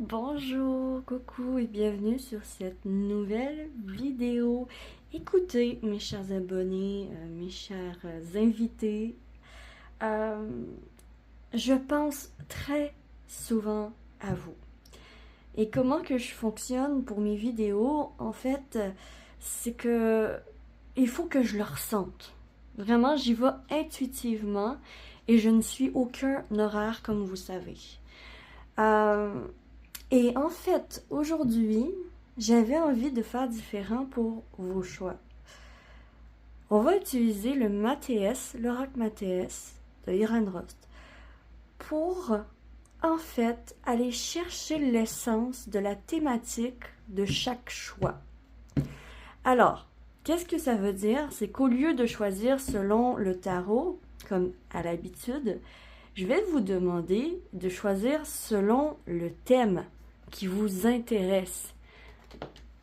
Bonjour, coucou et bienvenue sur cette nouvelle vidéo. Écoutez, mes chers abonnés, mes chers invités, je pense très souvent à vous. Et comment que je fonctionne pour mes vidéos, en fait, c'est que il faut que je le ressente. Vraiment, j'y vais intuitivement et je ne suis aucun horaire comme vous savez. Et en fait, aujourd'hui, j'avais envie de faire différent pour vos choix. On va utiliser le Mathéès, l'oracle Mathéès de Irène Rost, pour en fait aller chercher l'essence de la thématique de chaque choix. Alors, qu'est-ce que ça veut dire? C'est qu'au lieu de choisir selon le tarot, comme à l'habitude, je vais vous demander de choisir selon le thème qui vous intéresse,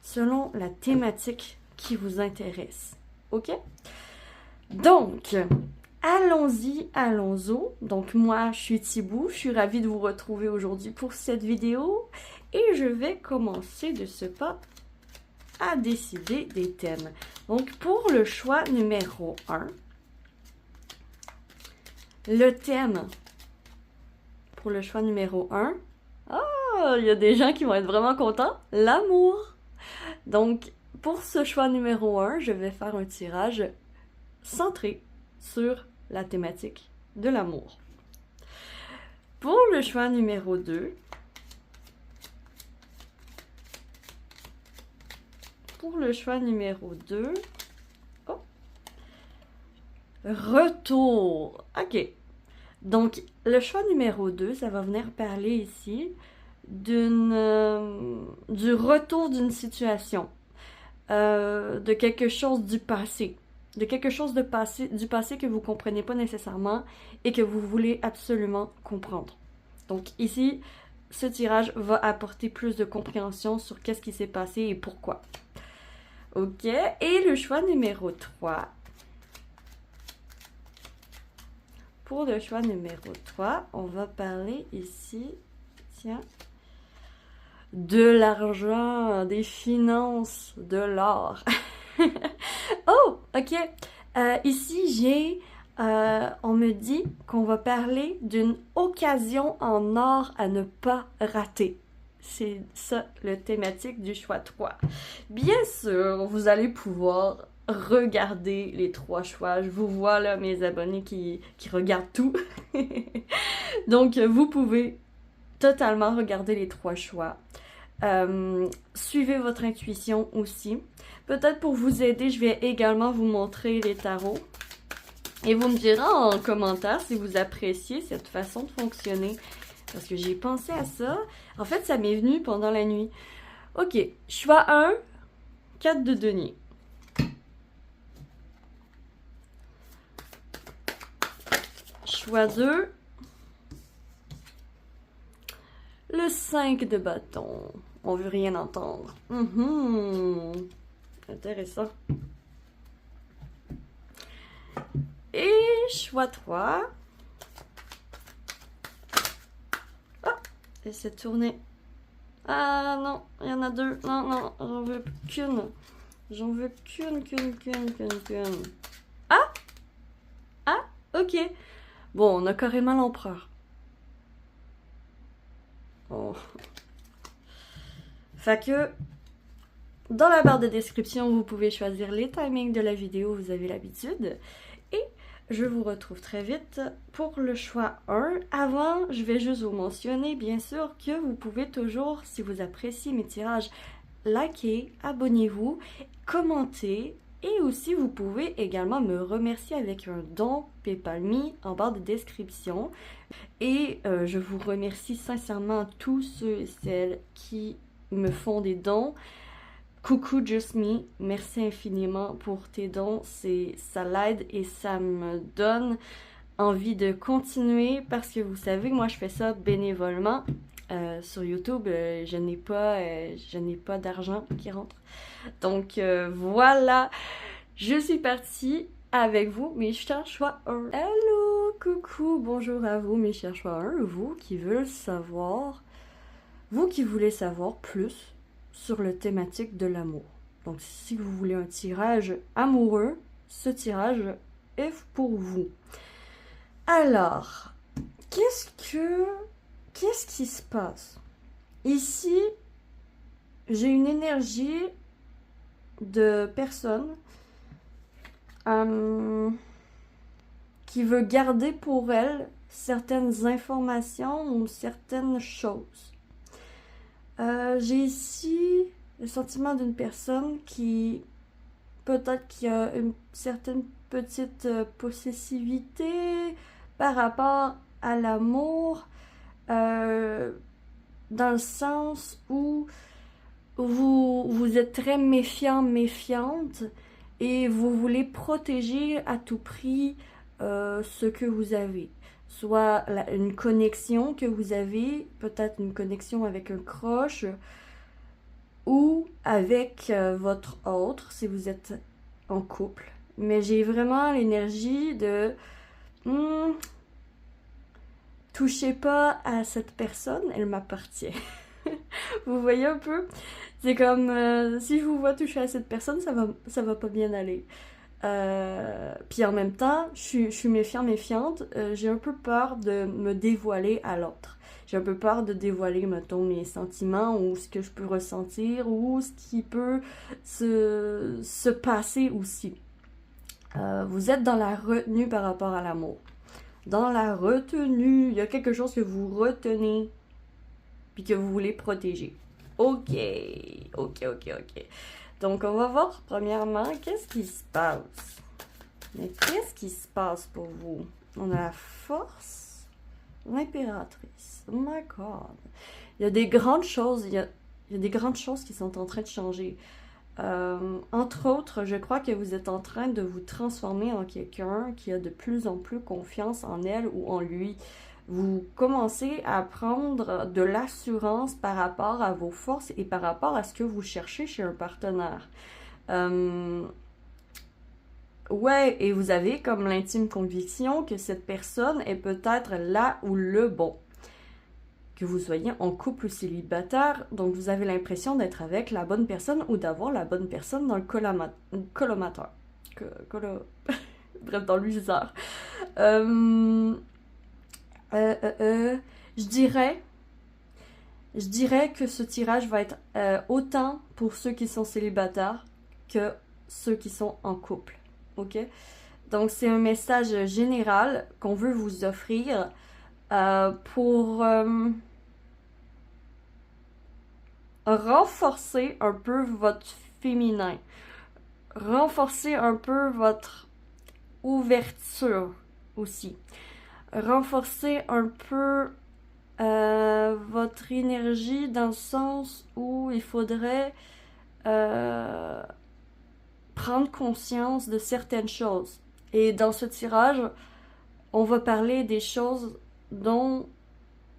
selon la thématique qui vous intéresse. OK? Donc, allons-y. Donc, moi, je suis Thibou, je suis ravie de vous retrouver aujourd'hui pour cette vidéo et je vais commencer de ce pas à décider des thèmes. Donc, pour le choix numéro 1, le thème pour le choix numéro 1, il y a des gens qui vont être vraiment contents, l'amour. Donc, pour ce choix numéro 1, je vais faire un tirage centré sur la thématique de l'amour. Pour le choix numéro 2, retour. OK. Donc, le choix numéro 2, ça va venir parler ici du retour d'une situation, de quelque chose du passé, du passé que vous comprenez pas nécessairement et que vous voulez absolument comprendre. Donc ici, ce tirage va apporter plus de compréhension sur qu'est-ce qui s'est passé et pourquoi. OK, et le choix numéro 3. Pour le choix numéro 3, on va parler ici, tiens, de l'argent, des finances, de l'or. Oh, OK. Ici, on me dit qu'on va parler d'une occasion en or à ne pas rater. C'est ça, le thématique du choix 3. Bien sûr, vous allez pouvoir regarder les 3 choix. Je vous vois là, mes abonnés qui regardent tout. Donc, vous pouvez totalement regarder les 3 choix. Suivez votre intuition aussi. Peut-être pour vous aider, je vais également vous montrer les tarots. Et vous me direz en commentaire si vous appréciez cette façon de fonctionner. Parce que j'ai pensé à ça. En fait, ça m'est venu pendant la nuit. OK, choix 1, 4 de denier. Choix 2, le 5 de bâton. On veut rien entendre. Intéressant. Et choix 3. Oh, et c'est tourné. Ah non, il y en a 2. Non, j'en veux qu'une. J'en veux qu'une. Ah, OK. Bon, on a carrément l'empereur. Oh. Fait que, dans la barre de description, vous pouvez choisir les timings de la vidéo, vous avez l'habitude. Et je vous retrouve très vite pour le choix 1. Avant, je vais juste vous mentionner, bien sûr, que vous pouvez toujours, si vous appréciez mes tirages, liker, abonnez-vous, commenter. Et aussi, vous pouvez également me remercier avec un don PayPal.me en barre de description. Et je vous remercie sincèrement tous ceux et celles qui me font des dons. Coucou Just Me, merci infiniment pour tes dons. Ça l'aide et ça me donne envie de continuer parce que vous savez que moi je fais ça bénévolement. Sur YouTube, je n'ai pas d'argent qui rentre. Donc voilà, je suis partie avec vous, mes chers choix 1. Hello, coucou, bonjour à vous, mes chers choix 1. Vous qui veulent savoir Vous qui voulez savoir plus sur le thématique de l'amour. Donc, si vous voulez un tirage amoureux, ce tirage est pour vous. Alors, qu'est-ce qui se passe? Ici, j'ai une énergie de personne qui veut garder pour elle certaines informations ou certaines choses. J'ai ici le sentiment d'une personne qui peut-être qui a une certaine petite possessivité par rapport à l'amour, dans le sens où vous êtes très méfiant, méfiante, et vous voulez protéger à tout prix ce que vous avez. Soit une connexion que vous avez, peut-être une connexion avec un crush, ou avec votre autre, si vous êtes en couple. Mais j'ai vraiment l'énergie de... touchez pas à cette personne, elle m'appartient. Vous voyez un peu? C'est comme si je vous vois toucher à cette personne, ça va pas bien aller. Puis en même temps, je suis méfiante, j'ai un peu peur de me dévoiler à l'autre. J'ai un peu peur de dévoiler, mettons, mes sentiments ou ce que je peux ressentir ou ce qui peut se passer aussi. Vous êtes dans la retenue par rapport à l'amour. Dans la retenue, il y a quelque chose que vous retenez puis que vous voulez protéger. Ok. Donc, on va voir, premièrement, qu'est-ce qui se passe? Mais qu'est-ce qui se passe pour vous? On a la force, l'impératrice. Oh my God. Il y a des grandes choses, il y a des grandes choses qui sont en train de changer. Entre autres, je crois que vous êtes en train de vous transformer en quelqu'un qui a de plus en plus confiance en elle ou en lui. Vous commencez à prendre de l'assurance par rapport à vos forces et par rapport à ce que vous cherchez chez un partenaire. Ouais, et vous avez comme l'intime conviction que cette personne est peut-être là ou le bon. Que vous soyez en couple ou célibataire, donc vous avez l'impression d'être avec la bonne personne ou d'avoir la bonne personne dans le collimateur. Bref, dans l'useur. Je dirais que ce tirage va être autant pour ceux qui sont célibataires que ceux qui sont en couple. Ok? Donc, c'est un message général qu'on veut vous offrir pour renforcer un peu votre féminin, renforcer un peu votre ouverture aussi, renforcer un peu votre énergie dans le sens où il faudrait prendre conscience de certaines choses. Et dans ce tirage, on va parler des choses dont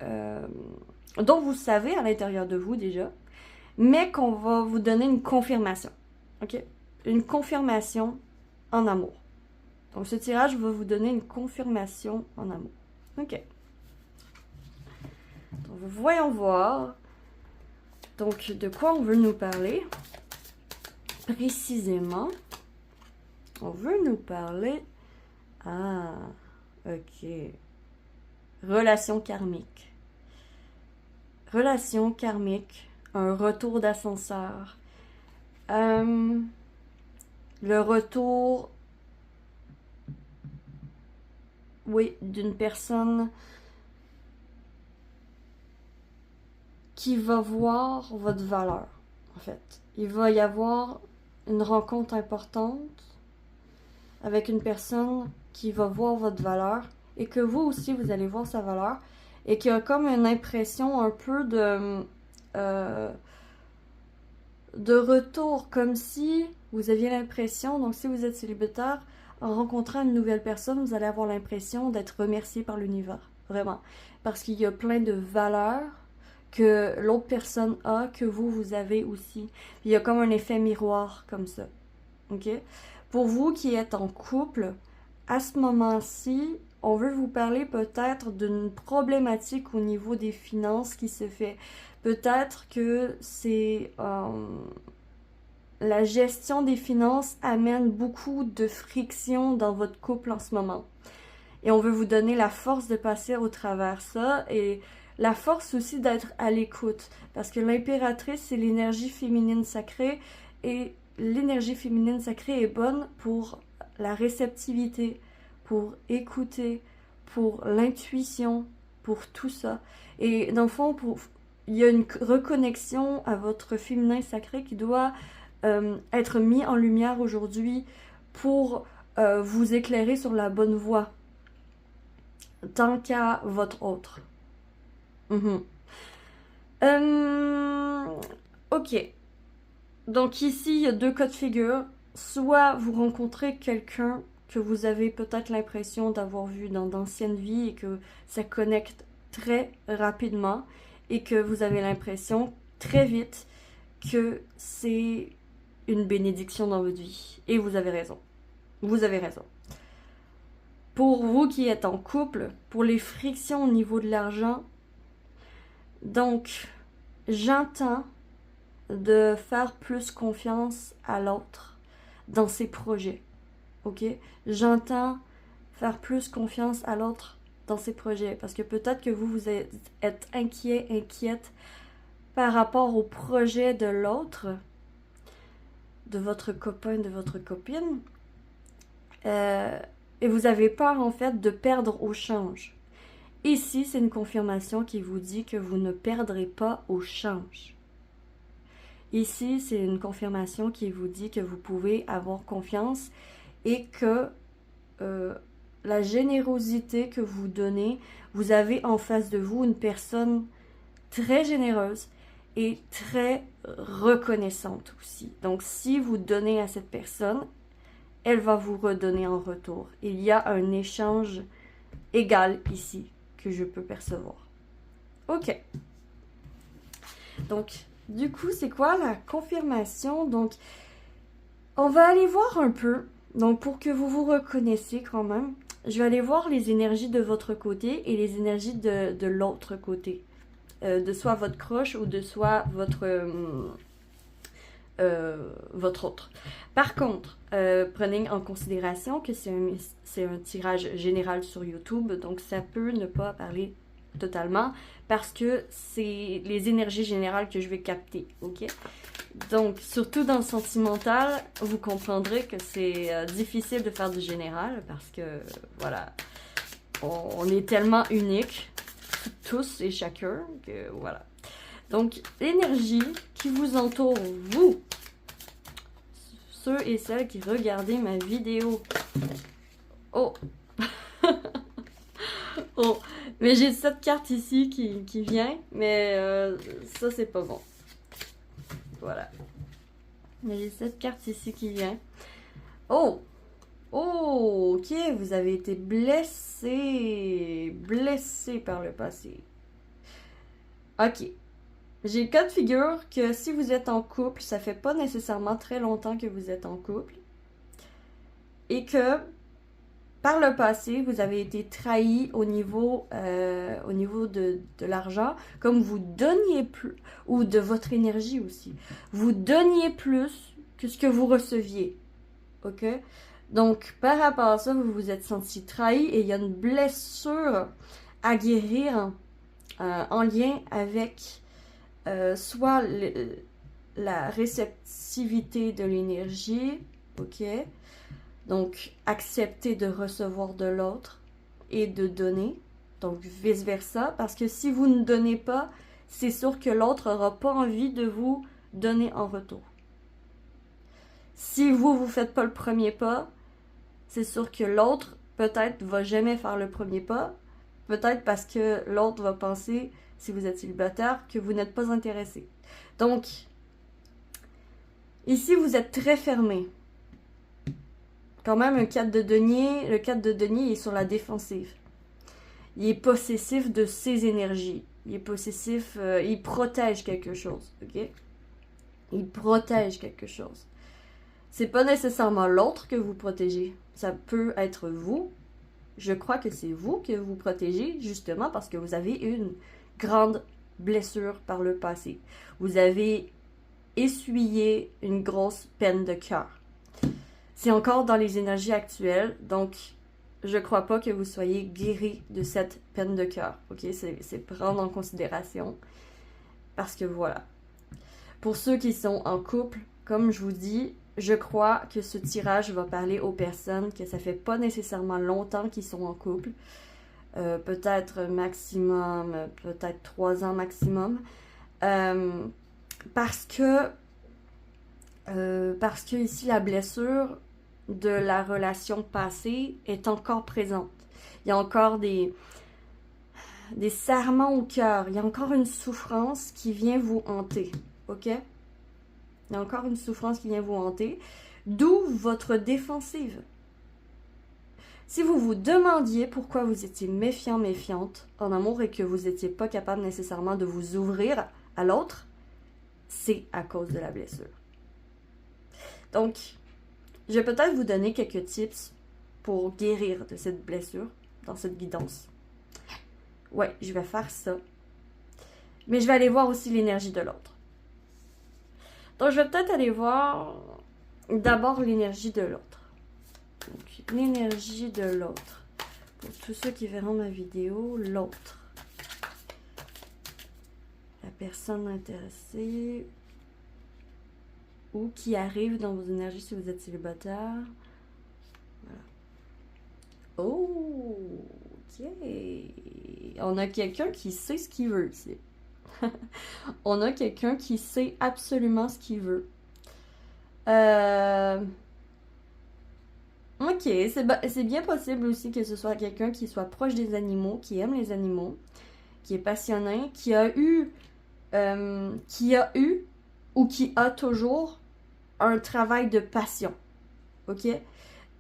vous savez à l'intérieur de vous déjà, mais qu'on va vous donner une confirmation. Ok? Une confirmation en amour. Donc ce tirage va vous donner une confirmation en amour. Ok. Donc voyons voir. Donc de quoi on veut nous parler précisément? On veut nous parler... Ah, ok. Relation karmique. Relation karmique. Un retour d'ascenseur. Le retour... Oui, d'une personne qui va voir votre valeur, en fait. Il va y avoir une rencontre importante avec une personne qui va voir votre valeur et que vous aussi, vous allez voir sa valeur et qui a comme une impression un peu de retour, comme si vous aviez l'impression, donc si vous êtes célibataire, en rencontrant une nouvelle personne, vous allez avoir l'impression d'être remercié par l'univers, vraiment. Parce qu'il y a plein de valeurs que l'autre personne a, que vous avez aussi. Il y a comme un effet miroir, comme ça. Ok? Pour vous qui êtes en couple, à ce moment-ci, on veut vous parler peut-être d'une problématique au niveau des finances qui se fait Peut-être que c'est la gestion des finances amène beaucoup de friction dans votre couple en ce moment. Et on veut vous donner la force de passer au travers ça et la force aussi d'être à l'écoute. Parce que l'impératrice, c'est l'énergie féminine sacrée et l'énergie féminine sacrée est bonne pour la réceptivité, pour écouter, pour l'intuition, pour tout ça. Et dans le fond, il y a une reconnexion à votre féminin sacré qui doit être mis en lumière aujourd'hui pour vous éclairer sur la bonne voie, tant qu'à votre autre. Ok. Donc ici, il y a deux cas de figure. Soit vous rencontrez quelqu'un que vous avez peut-être l'impression d'avoir vu dans d'anciennes vies et que ça connecte très rapidement et que vous avez l'impression très vite que c'est une bénédiction dans votre vie. Et vous avez raison. Vous avez raison. Pour vous qui êtes en couple, pour les frictions au niveau de l'argent, donc j'entends de faire plus confiance à l'autre dans ses projets. Ok? J'entends faire plus confiance à l'autre dans ses projets. Parce que peut-être que vous êtes inquiète par rapport au projet de l'autre, de votre copain, de votre copine. Et vous avez peur en fait de perdre au change. Ici, c'est une confirmation qui vous dit que vous ne perdrez pas au change. Ici, c'est une confirmation qui vous dit que vous pouvez avoir confiance et que la générosité que vous donnez, vous avez en face de vous une personne très généreuse et très reconnaissante aussi. Donc, si vous donnez à cette personne, elle va vous redonner en retour. Il y a un échange égal ici que je peux percevoir. Ok. Donc, du coup, c'est quoi la confirmation? Donc, on va aller voir un peu. Donc, pour que vous vous reconnaissiez quand même, je vais aller voir les énergies de votre côté et les énergies de l'autre côté. De soit votre crush ou de soit votre autre. Par contre, prenez en considération que c'est un tirage général sur YouTube, donc ça peut ne pas parler totalement parce que c'est les énergies générales que je vais capter, ok? Donc, surtout dans le sentimental, vous comprendrez que c'est difficile de faire du général parce que, voilà, on est tellement uniques, tous et chacun, que voilà. Donc, l'énergie qui vous entoure, vous, ceux et celles qui regardez ma vidéo. Oh! Oh! Mais j'ai cette carte ici qui vient, mais ça, c'est pas bon. Voilà. Mais j'ai cette carte ici qui vient. Oh! Oh! Ok, vous avez été blessé. Blessé par le passé. Ok. J'ai le cas de figure que si vous êtes en couple, ça fait pas nécessairement très longtemps que vous êtes en couple. Et que, par le passé, vous avez été trahi au niveau de l'argent, comme vous donniez plus, ou de votre énergie aussi. Vous donniez plus que ce que vous receviez. Ok? Donc, par rapport à ça, vous vous êtes senti trahi et il y a une blessure à guérir en lien avec soit la réceptivité de l'énergie, ok? Donc, accepter de recevoir de l'autre et de donner, donc vice-versa, parce que si vous ne donnez pas, c'est sûr que l'autre n'aura pas envie de vous donner en retour. Si vous faites pas le premier pas, c'est sûr que l'autre, peut-être, va jamais faire le premier pas, peut-être parce que l'autre va penser, si vous êtes célibataire, que vous n'êtes pas intéressé. Donc, ici, vous êtes très fermé. Quand même, un 4 de denier, le 4 de denier est sur la défensive. Il est possessif de ses énergies. Il est possessif, il protège quelque chose, ok? Il protège quelque chose. C'est pas nécessairement l'autre que vous protégez. Ça peut être vous. Je crois que c'est vous que vous protégez, justement, parce que vous avez une grande blessure par le passé. Vous avez essuyé une grosse peine de cœur. C'est encore dans les énergies actuelles, donc je crois pas que vous soyez guéri de cette peine de cœur. Ok, c'est prendre en considération. Parce que voilà. Pour ceux qui sont en couple, comme je vous dis, je crois que ce tirage va parler aux personnes que ça fait pas nécessairement longtemps qu'ils sont en couple. Peut-être maximum, peut-être 3 ans maximum. Parce que ici la blessure de la relation passée est encore présente. Il y a encore des serrements au cœur. Il y a encore une souffrance qui vient vous hanter. Ok? Il y a encore une souffrance qui vient vous hanter. D'où votre défensive. Si vous vous demandiez pourquoi vous étiez méfiant, méfiante en amour et que vous n'étiez pas capable nécessairement de vous ouvrir à l'autre, c'est à cause de la blessure. Donc, je vais peut-être vous donner quelques tips pour guérir de cette blessure dans cette guidance. Ouais, je vais faire ça. Mais je vais aller voir aussi l'énergie de l'autre. Donc, je vais peut-être aller voir d'abord l'énergie de l'autre. Donc, l'énergie de l'autre. Pour tous ceux qui verront ma vidéo, l'autre. La personne intéressée ou qui arrive dans vos énergies si vous êtes célibataire. Voilà. Oh, ok. On a quelqu'un qui sait ce qu'il veut ici. On a quelqu'un qui sait absolument ce qu'il veut. Ok, c'est bien possible aussi que ce soit quelqu'un qui soit proche des animaux, qui aime les animaux, qui est passionné, qui a eu ou qui a toujours un travail de passion. Ok?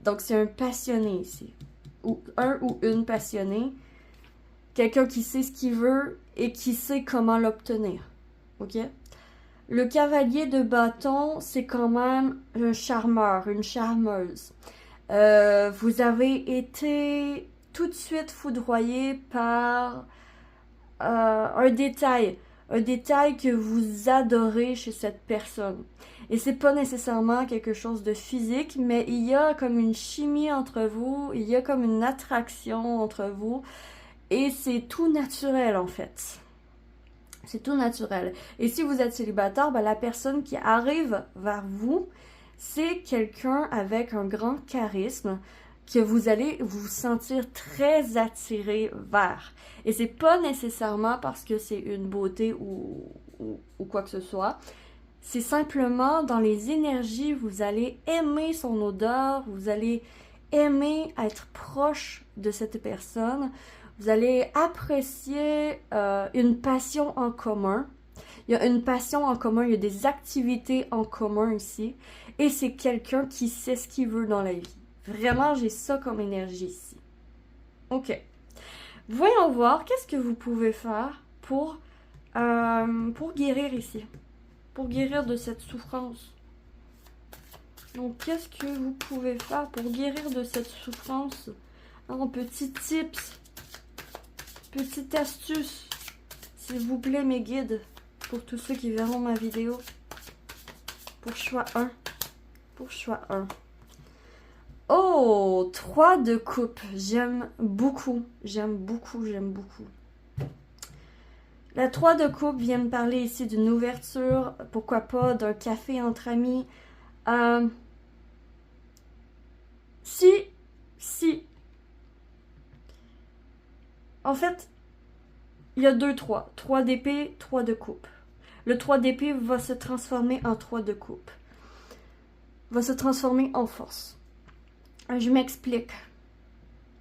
Donc c'est un passionné ici. Ou un ou une passionnée. Quelqu'un qui sait ce qu'il veut et qui sait comment l'obtenir. Ok? Le cavalier de bâton, c'est quand même un charmeur, une charmeuse. Vous avez été tout de suite foudroyé par un détail que vous adorez chez cette personne. Et c'est pas nécessairement quelque chose de physique, mais il y a comme une chimie entre vous, il y a comme une attraction entre vous, et c'est tout naturel en fait. C'est tout naturel. Et si vous êtes célibataire, ben, la personne qui arrive vers vous, c'est quelqu'un avec un grand charisme que vous allez vous sentir très attiré vers. Et c'est pas nécessairement parce que c'est une beauté ou quoi que ce soit. C'est simplement dans les énergies, vous allez aimer son odeur, vous allez aimer être proche de cette personne, vous allez apprécier une passion en commun. Il y a une passion en commun, il y a des activités en commun ici. Et c'est quelqu'un qui sait ce qu'il veut dans la vie. Vraiment, j'ai ça comme énergie ici. Ok. Voyons voir qu'est-ce que vous pouvez faire pour guérir ici. Pour guérir de cette souffrance. Donc, qu'est-ce que vous pouvez faire pour guérir de cette souffrance? Un petit tips. Petite astuce. S'il vous plaît, mes guides. Pour tous ceux qui verront ma vidéo. Pour choix 1. Pour choix 1. Oh, 3 de coupe. J'aime beaucoup. J'aime beaucoup, j'aime beaucoup. La 3 de coupe vient me parler ici d'une ouverture. Pourquoi pas d'un café entre amis. Si. En fait, il y a 2 3. 3 d'épée, 3 de coupe. Le 3 d'épée va se transformer en 3 de coupe. Va se transformer en force. Je m'explique.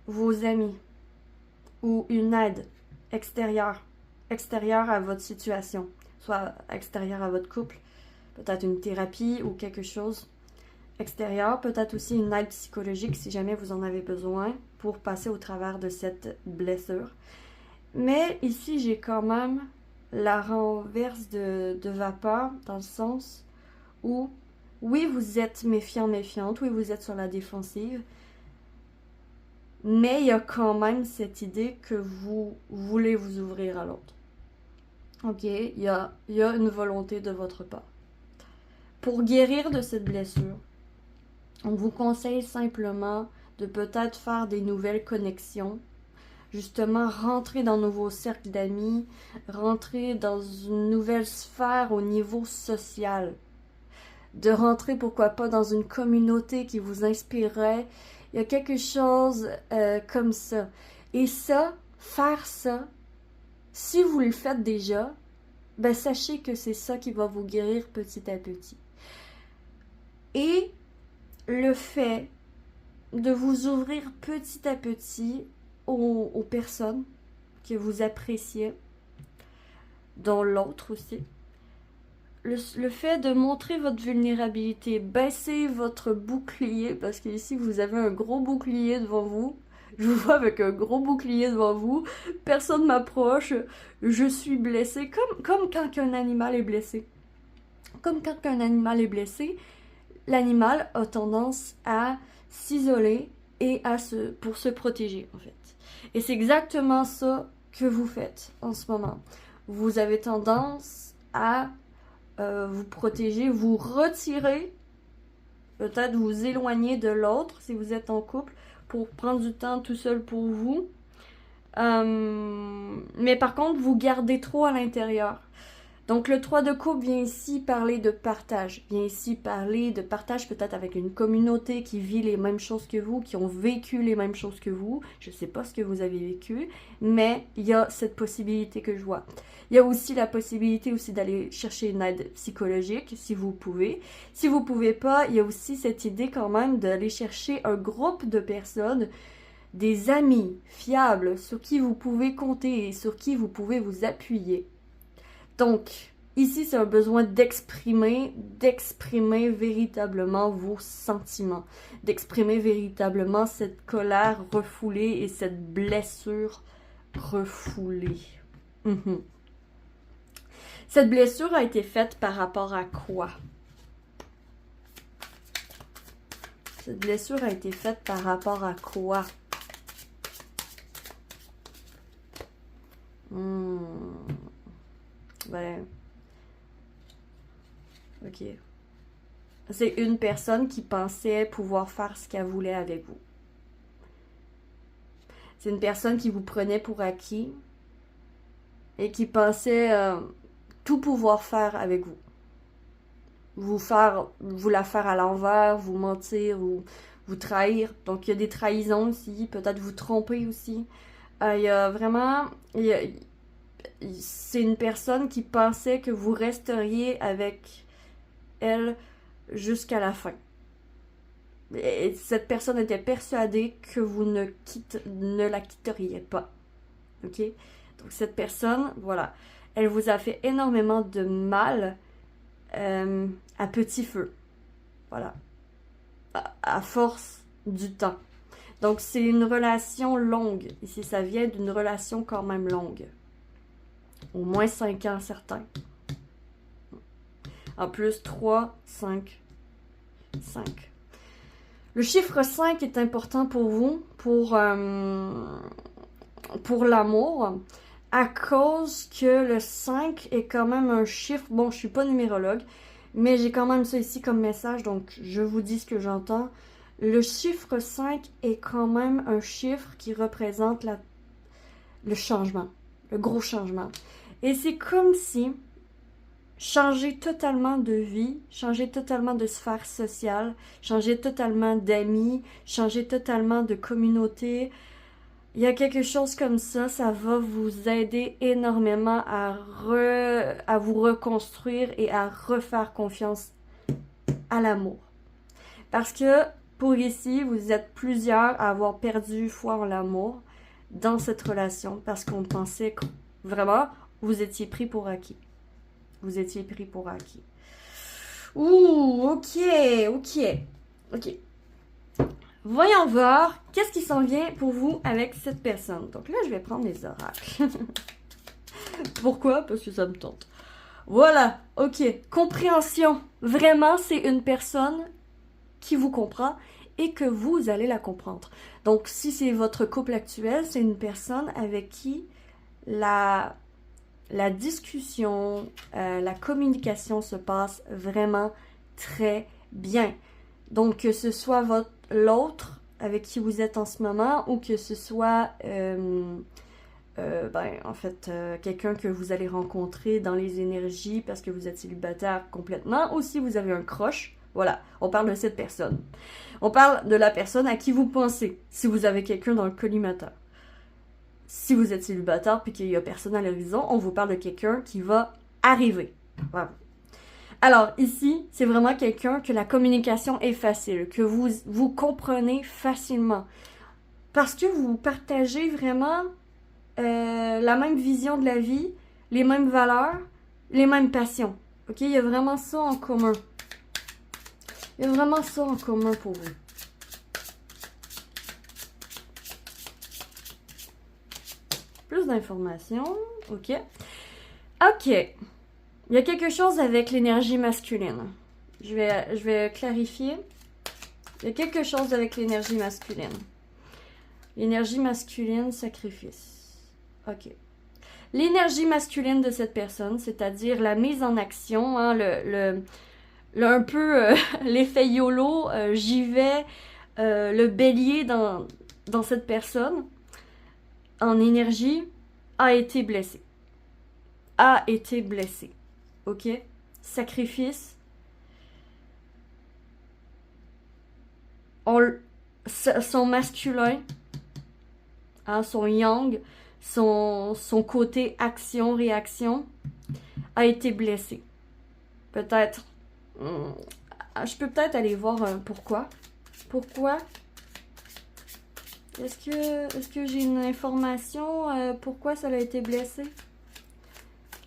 Vos amis ou une aide extérieure à votre situation, soit extérieure à votre couple, peut-être une thérapie ou quelque chose extérieur, peut-être aussi une aide psychologique si jamais vous en avez besoin pour passer au travers de cette blessure. Mais ici, j'ai quand même la renverse de vapeur dans le sens où oui, vous êtes méfiant, méfiante, oui, vous êtes sur la défensive, mais il y a quand même cette idée que vous voulez vous ouvrir à l'autre. Ok, il y a une volonté de votre part. Pour guérir de cette blessure, on vous conseille simplement de peut-être faire des nouvelles connexions, justement rentrer dans de nouveaux cercles d'amis, rentrer dans une nouvelle sphère au niveau social, de rentrer pourquoi pas dans une communauté qui vous inspirerait. Il y a quelque chose comme ça. Et ça, faire ça, si vous le faites déjà, ben sachez que c'est ça qui va vous guérir petit à petit. Et le fait de vous ouvrir petit à petit aux personnes que vous appréciez, dont l'autre aussi. Le fait de montrer votre vulnérabilité, baisser votre bouclier, parce qu'ici vous avez un gros bouclier devant vous. Je vous vois avec un gros bouclier devant vous. Personne ne m'approche. Je suis blessée. Comme quand un animal est blessé. Comme quand un animal est blessé, l'animal a tendance à s'isoler et pour se protéger, en fait. Et c'est exactement ça que vous faites en ce moment. Vous avez tendance à vous protéger, vous retirer, peut-être vous éloigner de l'autre si vous êtes en couple, pour prendre du temps tout seul pour vous. Mais par contre, vous gardez trop à l'intérieur. Donc le 3 de coupe vient ici parler de partage, vient ici parler de partage peut-être avec une communauté qui vit les mêmes choses que vous, qui ont vécu les mêmes choses que vous. Je ne sais pas ce que vous avez vécu, mais il y a cette possibilité que je vois. Il y a aussi la possibilité aussi d'aller chercher une aide psychologique si vous pouvez. Si vous ne pouvez pas, il y a aussi cette idée quand même d'aller chercher un groupe de personnes, des amis fiables sur qui vous pouvez compter et sur qui vous pouvez vous appuyer. Donc, ici, c'est un besoin d'exprimer véritablement vos sentiments, d'exprimer véritablement cette colère refoulée et cette blessure refoulée. Cette blessure a été faite par rapport à quoi? Cette blessure a été faite par rapport à quoi? Ben, ok. C'est une personne qui pensait pouvoir faire ce qu'elle voulait avec vous. C'est une personne qui vous prenait pour acquis et qui pensait tout pouvoir faire avec vous. Vous la faire à l'envers, vous mentir, vous trahir. Donc il y a des trahisons aussi, peut-être vous tromper aussi. Il y a vraiment... c'est une personne qui pensait que vous resteriez avec elle jusqu'à la fin. Et cette personne était persuadée que vous ne la quitteriez pas. Ok? Donc cette personne, voilà, elle vous a fait énormément de mal à petit feu. Voilà. À force du temps. Donc c'est une relation longue. Ici, ça vient d'une relation quand même longue. Au moins 5 ans, certains. En plus, 3, 5, 5. Le chiffre 5 est important pour vous, pour l'amour, à cause que le 5 est quand même un chiffre. Bon, je suis pas numérologue, mais j'ai quand même ça ici comme message, donc je vous dis ce que j'entends. Le chiffre 5 est quand même un chiffre qui représente le changement, le gros changement. Et c'est comme si changer totalement de vie, changer totalement de sphère sociale, changer totalement d'amis, changer totalement de communauté. Il y a quelque chose comme ça va vous aider énormément à vous reconstruire et à refaire confiance à l'amour. Parce que pour ici, vous êtes plusieurs à avoir perdu foi en l'amour dans cette relation parce qu'on pensait que vraiment vous étiez pris pour acquis. Vous étiez pris pour acquis. Ouh, ok. Voyons voir qu'est-ce qui s'en vient pour vous avec cette personne. Donc là, je vais prendre les oracles. Pourquoi? Parce que ça me tente. Voilà, ok. Compréhension. Vraiment, c'est une personne qui vous comprend et que vous allez la comprendre. Donc, si c'est votre couple actuel, c'est une personne avec qui la discussion, la communication se passe vraiment très bien. Donc, que ce soit l'autre avec qui vous êtes en ce moment ou que ce soit, quelqu'un que vous allez rencontrer dans les énergies parce que vous êtes célibataire complètement ou si vous avez un crush. Voilà, on parle de cette personne. On parle de la personne à qui vous pensez si vous avez quelqu'un dans le collimateur. Si vous êtes célibataire puis qu'il y a personne à l'horizon, on vous parle de quelqu'un qui va arriver. Voilà. Alors ici, c'est vraiment quelqu'un que la communication est facile, que vous comprenez facilement. Parce que vous partagez vraiment la même vision de la vie, les mêmes valeurs, les mêmes passions. Ok, il y a vraiment ça en commun. Il y a vraiment ça en commun pour vous. Plus d'informations. Ok. Ok. Il y a quelque chose avec l'énergie masculine. Je vais clarifier. Il y a quelque chose avec l'énergie masculine. L'énergie masculine, sacrifice. Ok. L'énergie masculine de cette personne, c'est-à-dire la mise en action, hein, un peu l'effet YOLO, j'y vais, le bélier dans cette personne, en énergie, a été blessé. A été blessé. Ok? Sacrifice. Son masculin, hein, son yang, son côté action-réaction a été blessé. Peut-être. Je peux peut-être aller voir pourquoi. Pourquoi? Est-ce que j'ai une information pourquoi ça a été blessé?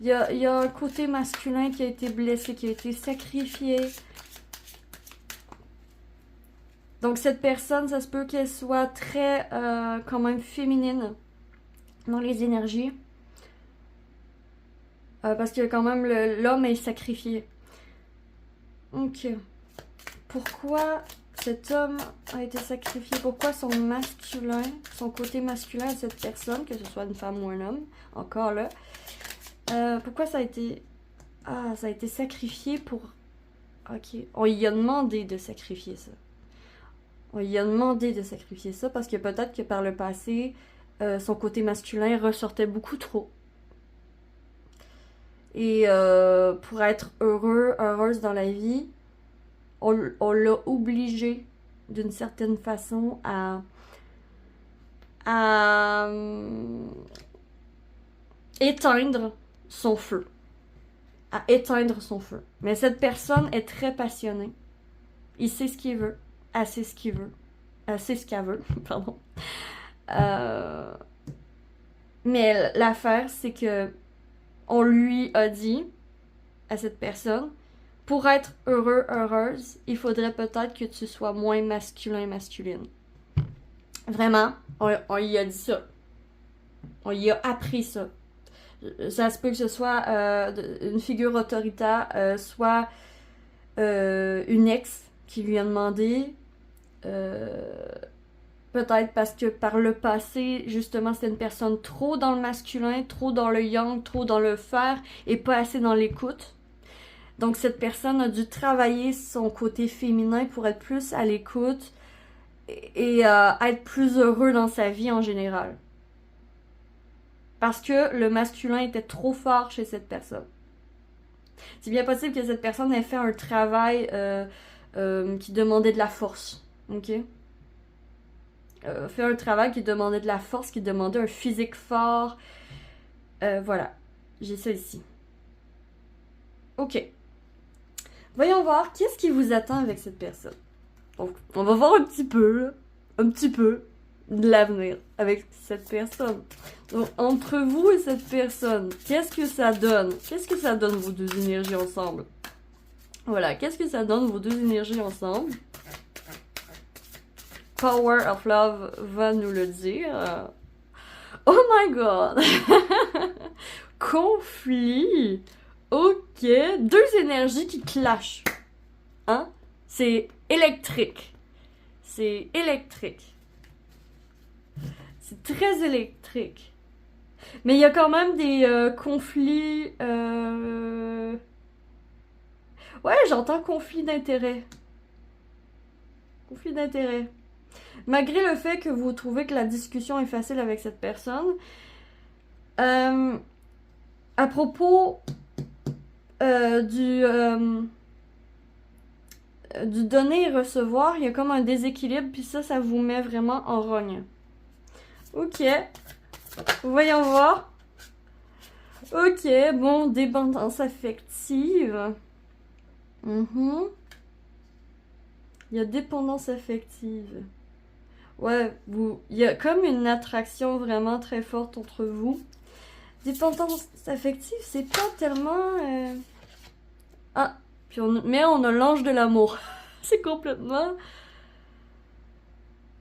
Il y a un côté masculin qui a été blessé, qui a été sacrifié. Donc cette personne, ça se peut qu'elle soit très quand même féminine dans les énergies. Parce que quand même l'homme est sacrifié. Ok. Pourquoi cet homme a été sacrifié? Pourquoi son masculin, son côté masculin de cette personne, que ce soit une femme ou un homme, encore là, pourquoi ça a été... Ah, ça a été sacrifié pour... Ok. On lui a demandé de sacrifier ça. On lui a demandé de sacrifier ça parce que peut-être que par le passé, son côté masculin ressortait beaucoup trop. Et pour être heureuse dans la vie, on l'a obligé d'une certaine façon à éteindre son feu. À éteindre son feu. Mais cette personne est très passionnée. Il sait ce qu'il veut. Elle sait ce qu'il veut. Elle sait ce qu'elle veut, pardon. Mais l'affaire, c'est que on lui a dit à cette personne, pour être heureuse, il faudrait peut-être que tu sois moins masculine. Vraiment, on lui a dit ça. On lui a appris ça. Ça se peut que ce soit une figure autoritaire, soit une ex qui lui a demandé, peut-être parce que par le passé, justement, c'était une personne trop dans le masculin, trop dans le yang, trop dans le faire et pas assez dans l'écoute. Donc cette personne a dû travailler son côté féminin pour être plus à l'écoute et être plus heureux dans sa vie en général. Parce que le masculin était trop fort chez cette personne. C'est bien possible que cette personne ait fait un travail qui demandait de la force. Ok? Fait un travail qui demandait de la force, qui demandait un physique fort. Voilà. J'ai ça ici. Ok. Voyons voir, qu'est-ce qui vous attend avec cette personne? Donc, on va voir un petit peu de l'avenir avec cette personne. Donc, entre vous et cette personne, qu'est-ce que ça donne? Qu'est-ce que ça donne vos deux énergies ensemble? Voilà, qu'est-ce que ça donne vos deux énergies ensemble? Power of Love va nous le dire. Oh my god! Conflit! Ok, deux énergies qui clashent. Hein? C'est électrique. C'est électrique. C'est très électrique. Mais il y a quand même des conflits... Ouais, j'entends conflit d'intérêt. Conflit d'intérêt. Malgré le fait que vous trouvez que la discussion est facile avec cette personne, à propos du donner et recevoir, il y a comme un déséquilibre, puis ça vous met vraiment en rogne. Ok, voyons voir. Ok, bon, dépendance affective. Il y a dépendance affective. Ouais, il y a comme une attraction vraiment très forte entre vous. Dépendance affective, c'est pas tellement... Ah, puis mais on a l'ange de l'amour. C'est complètement...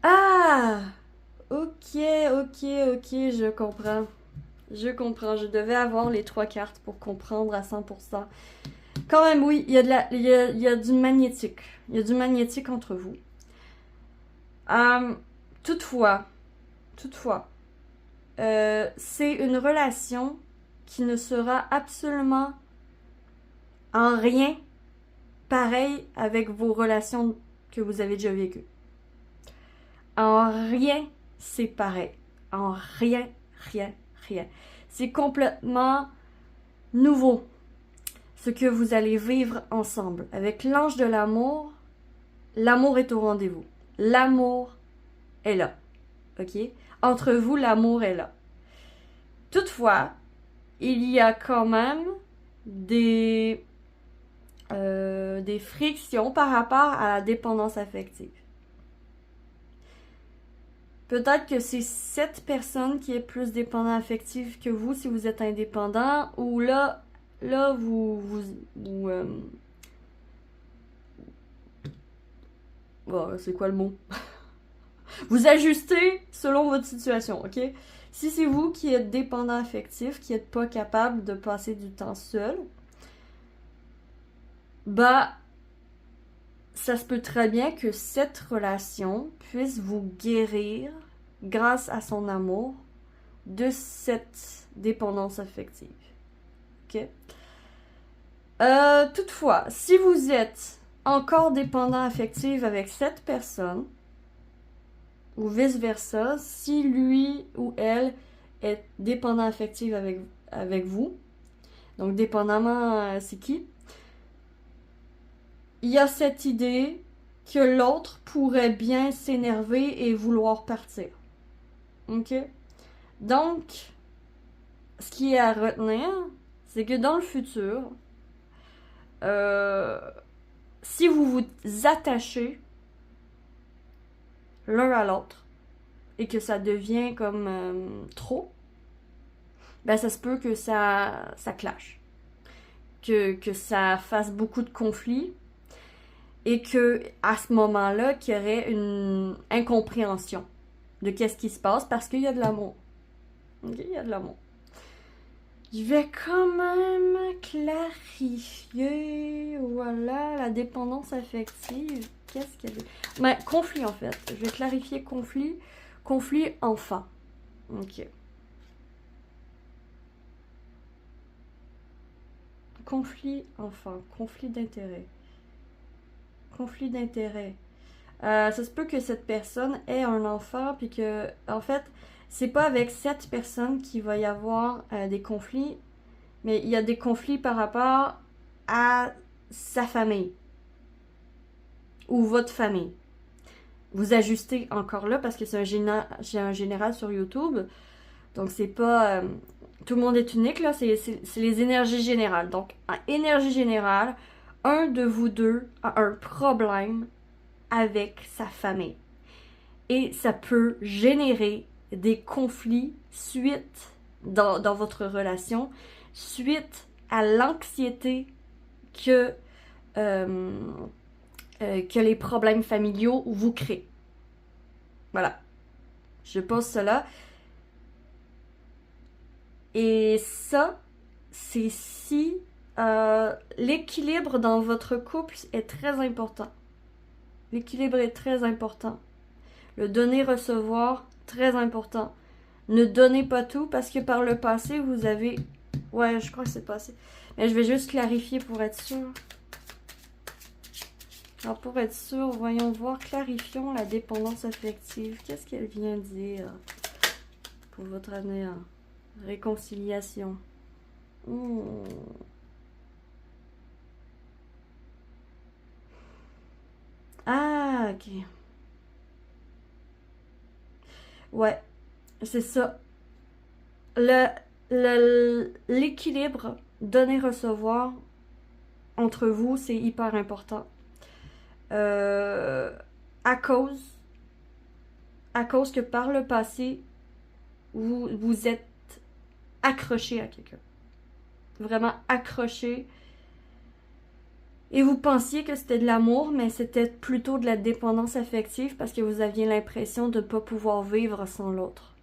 Ah! Ok, je comprends. Je comprends, je devais avoir les 3 cartes pour comprendre à 100%. Quand même, oui, il y a il y a du magnétique. Il y a du magnétique entre vous. Toutefois, c'est une relation qui ne sera absolument en rien pareil avec vos relations que vous avez déjà vécues. En rien, c'est pareil. En rien. C'est complètement nouveau ce que vous allez vivre ensemble. Avec l'ange de l'amour, l'amour est au rendez-vous. L'amour est là. OK? Entre vous, l'amour est là. Toutefois, il y a quand même des frictions par rapport à la dépendance affective. Peut-être que c'est cette personne qui est plus dépendante affective que vous si vous êtes indépendant, ou là vous oh, c'est quoi le mot? Vous ajustez selon votre situation, ok? Si c'est vous qui êtes dépendant affectif, qui n'êtes pas capable de passer du temps seul, bah, ça se peut très bien que cette relation puisse vous guérir grâce à son amour de cette dépendance affective. Ok? Toutefois, si vous êtes encore dépendant affectif avec cette personne, ou vice-versa, si lui ou elle est dépendant affectif avec vous, donc dépendamment c'est qui, il y a cette idée que l'autre pourrait bien s'énerver et vouloir partir. Ok? Donc, ce qui est à retenir, c'est que dans le futur, si vous vous attachez l'un à l'autre et que ça devient comme trop, ben ça se peut que ça clash. Que ça fasse beaucoup de conflits et que à ce moment-là, qu'il y aurait une incompréhension de qu'est-ce qui se passe parce qu'il y a de l'amour. Ok, il y a de l'amour. Je vais quand même clarifier, voilà, la dépendance affective. Qu'est-ce qu'il y a de... Mais conflit en fait. Je vais clarifier conflit enfant. Ok. Conflit enfant, conflit d'intérêt. Conflit d'intérêt. Ça se peut que cette personne ait un enfant, puis que, en fait, c'est pas avec cette personne qu'il va y avoir des conflits, mais il y a des conflits par rapport à sa famille ou votre famille. Vous ajustez encore là parce que j'ai un général sur YouTube, donc c'est pas tout le monde est unique là, c'est les énergies générales. Donc en énergie générale, un de vous deux a un problème avec sa famille. Et ça peut générer des conflits suite dans votre relation, suite à l'anxiété que les problèmes familiaux vous créent. Voilà. Je pose cela. Et ça, c'est si l'équilibre dans votre couple est très important. L'équilibre est très important. Le donner-recevoir, très important. Ne donnez pas tout parce que par le passé, vous avez... Ouais, je crois que c'est passé. Mais je vais juste clarifier pour être sûr. Alors, pour être sûr, voyons voir. Clarifions la dépendance affective. Qu'est-ce qu'elle vient dire pour votre année? Réconciliation. Ah, ok. Ouais, c'est ça. L'équilibre donner-recevoir entre vous, c'est hyper important. Euh, à cause, à cause que par le passé, vous êtes accroché à quelqu'un. Vraiment accroché. Et vous pensiez que c'était de l'amour, mais c'était plutôt de la dépendance affective parce que vous aviez l'impression de ne pas pouvoir vivre sans l'autre.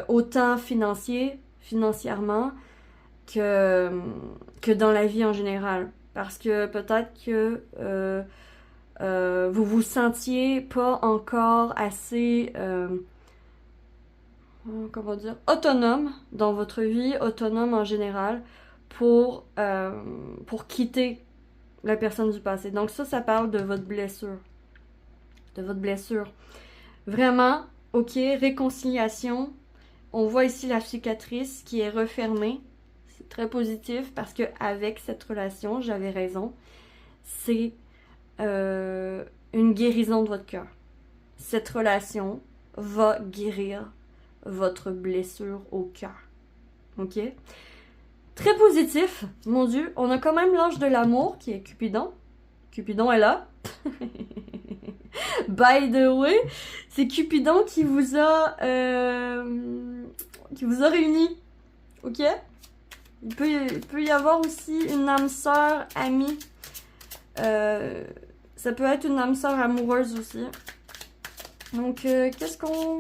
Autant financièrement, que dans la vie en général. Parce que peut-être que vous vous sentiez pas encore assez, comment dire, autonome dans votre vie, autonome en général, pour quitter la personne du passé. Donc ça parle de votre blessure. De votre blessure. Vraiment, ok, réconciliation. On voit ici la cicatrice qui est refermée. C'est très positif parce que avec cette relation, j'avais raison, c'est une guérison de votre cœur. Cette relation va guérir votre blessure au cœur. Ok? Très positif, mon Dieu. On a quand même l'ange de l'amour qui est Cupidon. Cupidon est là. By the way, c'est Cupidon qui vous a réunis. Ok? Il peut y avoir aussi une âme sœur amie. Ça peut être une âme sœur amoureuse aussi. Donc, qu'est-ce qu'on...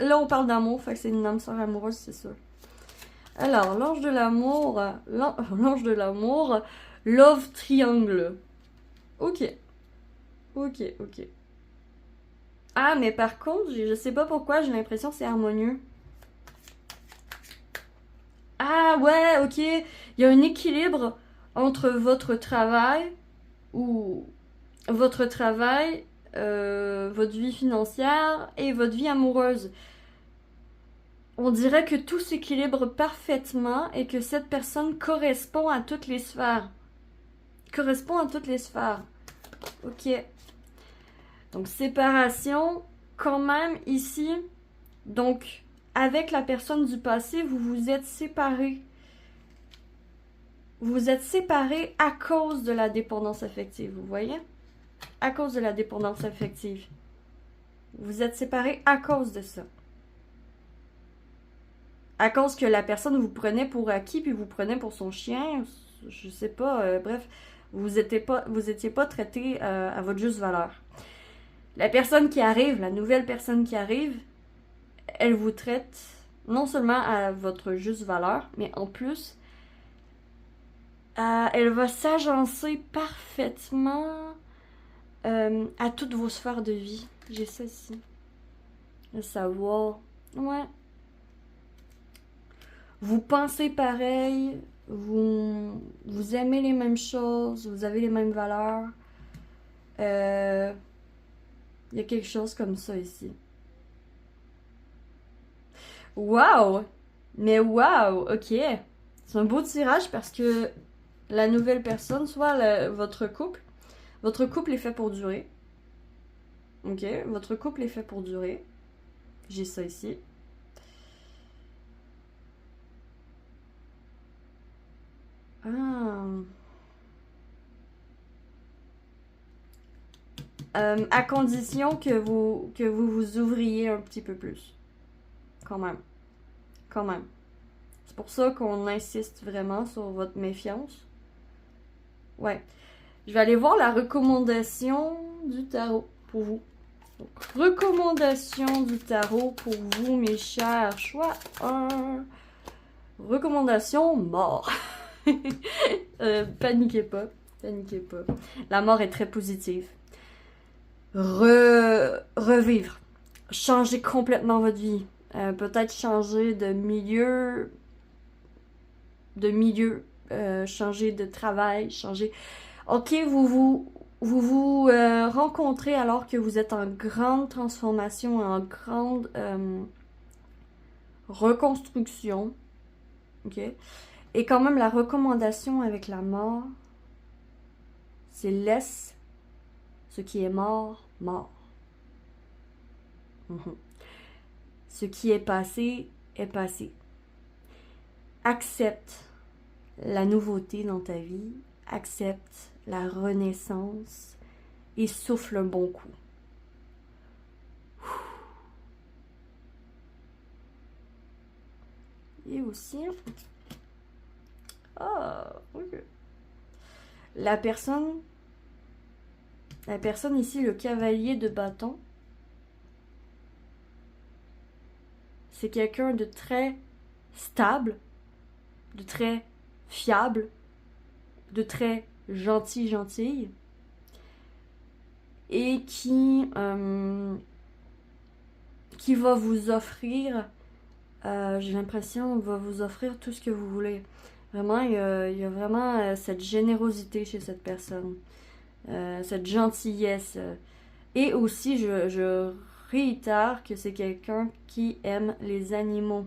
Là, on parle d'amour, fait que c'est une âme sœur amoureuse, c'est sûr. Alors, l'ange de l'amour... L'ange de l'amour... Love Triangle. Ok. Ok. Ah, mais par contre, je sais pas pourquoi, j'ai l'impression que c'est harmonieux. Ah, ouais, ok. Il y a un équilibre entre votre travail ou votre travail, votre vie financière et votre vie amoureuse. On dirait que tout s'équilibre parfaitement et que cette personne correspond à toutes les sphères. Correspond à toutes les sphères. Ok. Donc, séparation, quand même, ici. Donc, avec la personne du passé, vous vous êtes séparés. Vous vous êtes séparés à cause de la dépendance affective, vous voyez? À cause de la dépendance affective. Vous êtes séparés à cause de ça. À cause que la personne vous prenait pour acquis, puis vous prenait pour son chien, je sais pas, bref, vous étiez pas traité à votre juste valeur. La personne qui arrive, la nouvelle personne qui arrive, elle vous traite non seulement à votre juste valeur, mais en plus, elle va s'agencer parfaitement à toutes vos sphères de vie. J'ai ça ici. Le savoir. Ouais. Vous pensez pareil, vous aimez les mêmes choses, vous avez les mêmes valeurs. Il y a quelque chose comme ça ici. Wow! Mais wow! Ok. C'est un beau tirage parce que la nouvelle personne, soit votre couple est fait pour durer. Ok? Votre couple est fait pour durer. J'ai ça ici. À condition que vous ouvriez un petit peu plus. Quand même. C'est pour ça qu'on insiste vraiment sur votre méfiance. Ouais. Je vais aller voir la recommandation du tarot pour vous. Donc, recommandation du tarot pour vous, mes chers choix 1. Recommandation mort. Paniquez pas. La mort est très positive. Revivre. Changer complètement votre vie. peut-être changer de milieu, changer de travail, changer... Ok, vous rencontrez alors que vous êtes en grande transformation, en grande reconstruction, ok? Et quand même, la recommandation avec la mort, c'est laisse ce qui est mort, mort. Ce qui est passé, est passé. Accepte la nouveauté dans ta vie, accepte la renaissance et souffle un bon coup. Et aussi, ok. La personne ici, le cavalier de bâton, c'est quelqu'un de très stable, de très fiable, de très gentille, et qui va vous offrir, j'ai l'impression, va vous offrir tout ce que vous voulez. Vraiment, il y a vraiment cette générosité chez cette personne, cette gentillesse. Et aussi, je réitère que c'est quelqu'un qui aime les animaux.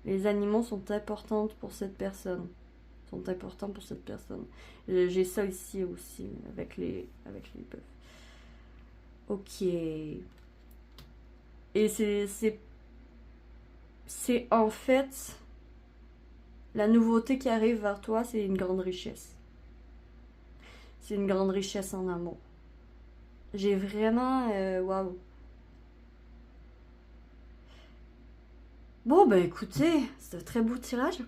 Les animaux sont importants pour cette personne. J'ai ça ici aussi, avec les bœufs. Ok. Et c'est en fait, la nouveauté qui arrive vers toi, c'est une grande richesse. C'est une grande richesse en amour. J'ai vraiment... waouh. Bon, ben écoutez, c'est un très beau tirage.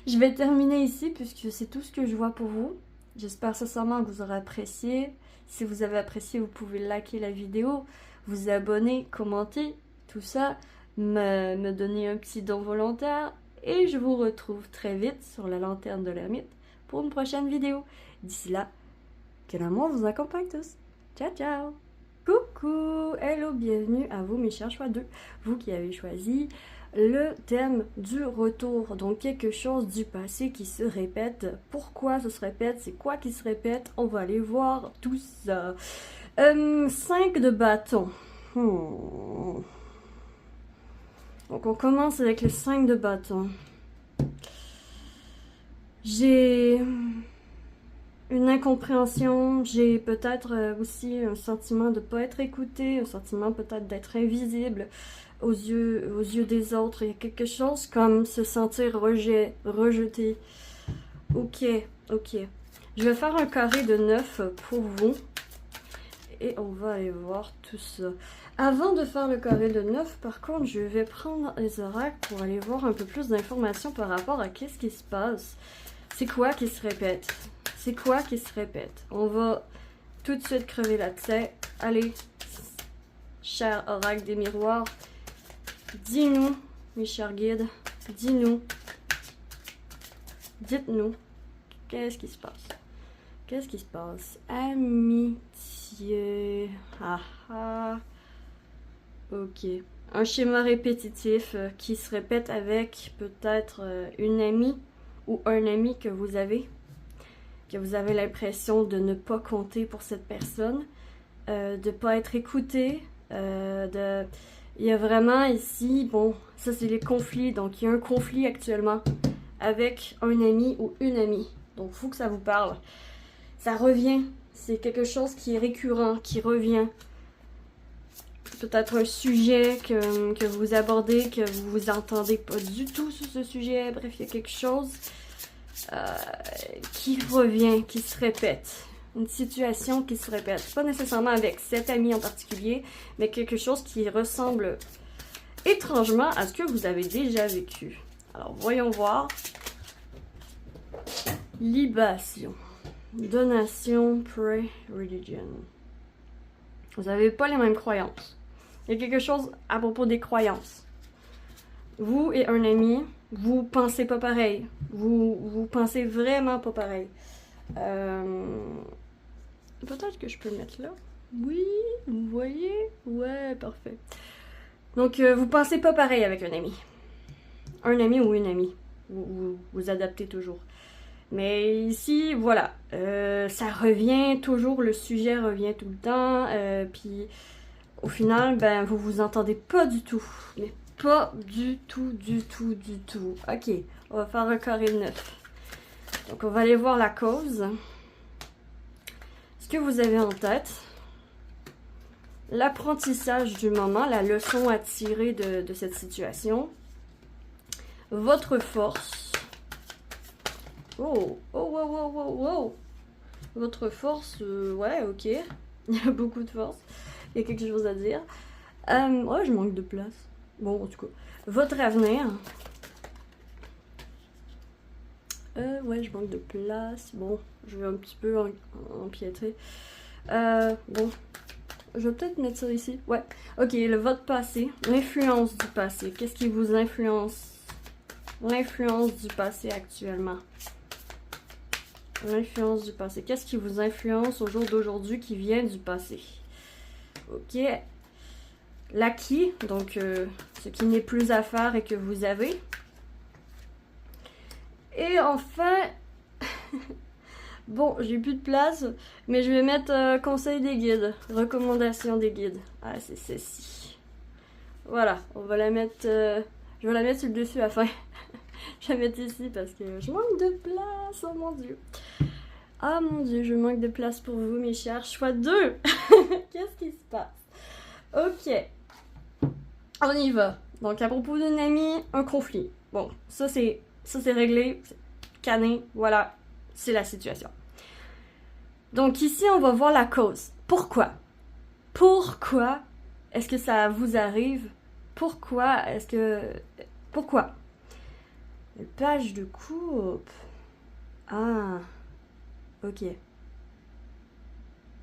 Je vais terminer ici puisque c'est tout ce que je vois pour vous. J'espère sincèrement que vous aurez apprécié. Si vous avez apprécié, vous pouvez liker la vidéo, vous abonner, commenter, tout ça, me donner un petit don volontaire. Et je vous retrouve très vite sur la lanterne de l'ermite pour une prochaine vidéo. D'ici là, que l'amour vous accompagne tous. Ciao, ciao! Coucou, hello, bienvenue à vous mes chers choix 2, vous qui avez choisi le thème du retour, donc quelque chose du passé qui se répète. Pourquoi ça se répète? C'est quoi qui se répète? On va aller voir tout ça. 5 de bâton. Donc on commence avec le 5 de bâton. J'ai une incompréhension, j'ai peut-être aussi un sentiment de ne pas être écouté, un sentiment peut-être d'être invisible aux yeux des autres. Il y a quelque chose comme se sentir rejeté. Ok. Je vais faire un carré de 9 pour vous. Et on va aller voir tout ça. Avant de faire le carré de 9, par contre, je vais prendre les oracles pour aller voir un peu plus d'informations par rapport à qu'est-ce qui se passe. C'est quoi qui se répète? C'est quoi qui se répète? On va tout de suite crever la tête. Allez, cher oracle des miroirs, dis-nous, mes chers guides, dis-nous, dites-nous, qu'est-ce qui se passe? Qu'est-ce qui se passe? Amitié. Ok. Un schéma répétitif qui se répète avec peut-être une amie ou un ami que vous avez l'impression de ne pas compter pour cette personne, de ne pas être écouté, il y a vraiment ici, bon, ça c'est les conflits, donc il y a un conflit actuellement avec un ami ou une amie, donc il faut que ça vous parle. Ça revient, c'est quelque chose qui est récurrent, qui revient. Peut-être un sujet que vous abordez, que vous vous entendez pas du tout sur ce sujet, bref, il y a quelque chose qui revient, qui se répète. Une situation qui se répète. Pas nécessairement avec cet ami en particulier, mais quelque chose qui ressemble étrangement à ce que vous avez déjà vécu. Alors, voyons voir. Libation. Donation, pray, religion. Vous n'avez pas les mêmes croyances. Il y a quelque chose à propos des croyances. Vous et un ami, vous pensez pas pareil. Vous pensez vraiment pas pareil. Peut-être que je peux le mettre là. Oui, vous voyez? Ouais, parfait. Donc, vous pensez pas pareil avec un ami. Un ami ou une amie. Vous adaptez toujours. Mais ici, voilà. Ça revient toujours, le sujet revient tout le temps. Puis, au final, ben, vous vous entendez pas du tout. Mais pas du tout, du tout, du tout. Ok, on va faire un carré de 9. Donc, on va aller voir la cause. Ce que vous avez en tête. L'apprentissage du moment, la leçon à tirer de cette situation. Votre force. Oh, oh, wow, wow, wow, wow. Votre force, ouais, ok. Il y a beaucoup de force. Il y a quelque chose à dire. Ouais, je manque de place. Bon, en tout cas. Votre avenir. Ouais, je manque de place. Bon, je vais un petit peu empiétrer. Bon. Je vais peut-être mettre ça ici. Ouais. Ok, votre passé. L'influence du passé. Qu'est-ce qui vous influence? L'influence du passé actuellement. L'influence du passé. Qu'est-ce qui vous influence au jour d'aujourd'hui qui vient du passé? Ok. L'acquis, donc ce qui n'est plus à faire et que vous avez. Et enfin, bon, j'ai plus de place, mais je vais mettre conseil des guides, recommandation des guides. Ah, c'est celle-ci. Voilà, on va la mettre, je vais la mettre sur le dessus à la fin. Je vais la mettre ici parce que je manque de place, oh mon dieu. Ah mon dieu, je manque de place pour vous mes chers. Choix 2. Qu'est-ce qui se passe? Ok, on y va. Donc à propos d'une amie, un conflit. Bon, ça c'est réglé, c'est cané, voilà, c'est la situation. Donc ici, on va voir la cause. Pourquoi? Pourquoi est-ce que ça vous arrive? Pourquoi est-ce que... Pourquoi? Page de coupe. Ah, ok.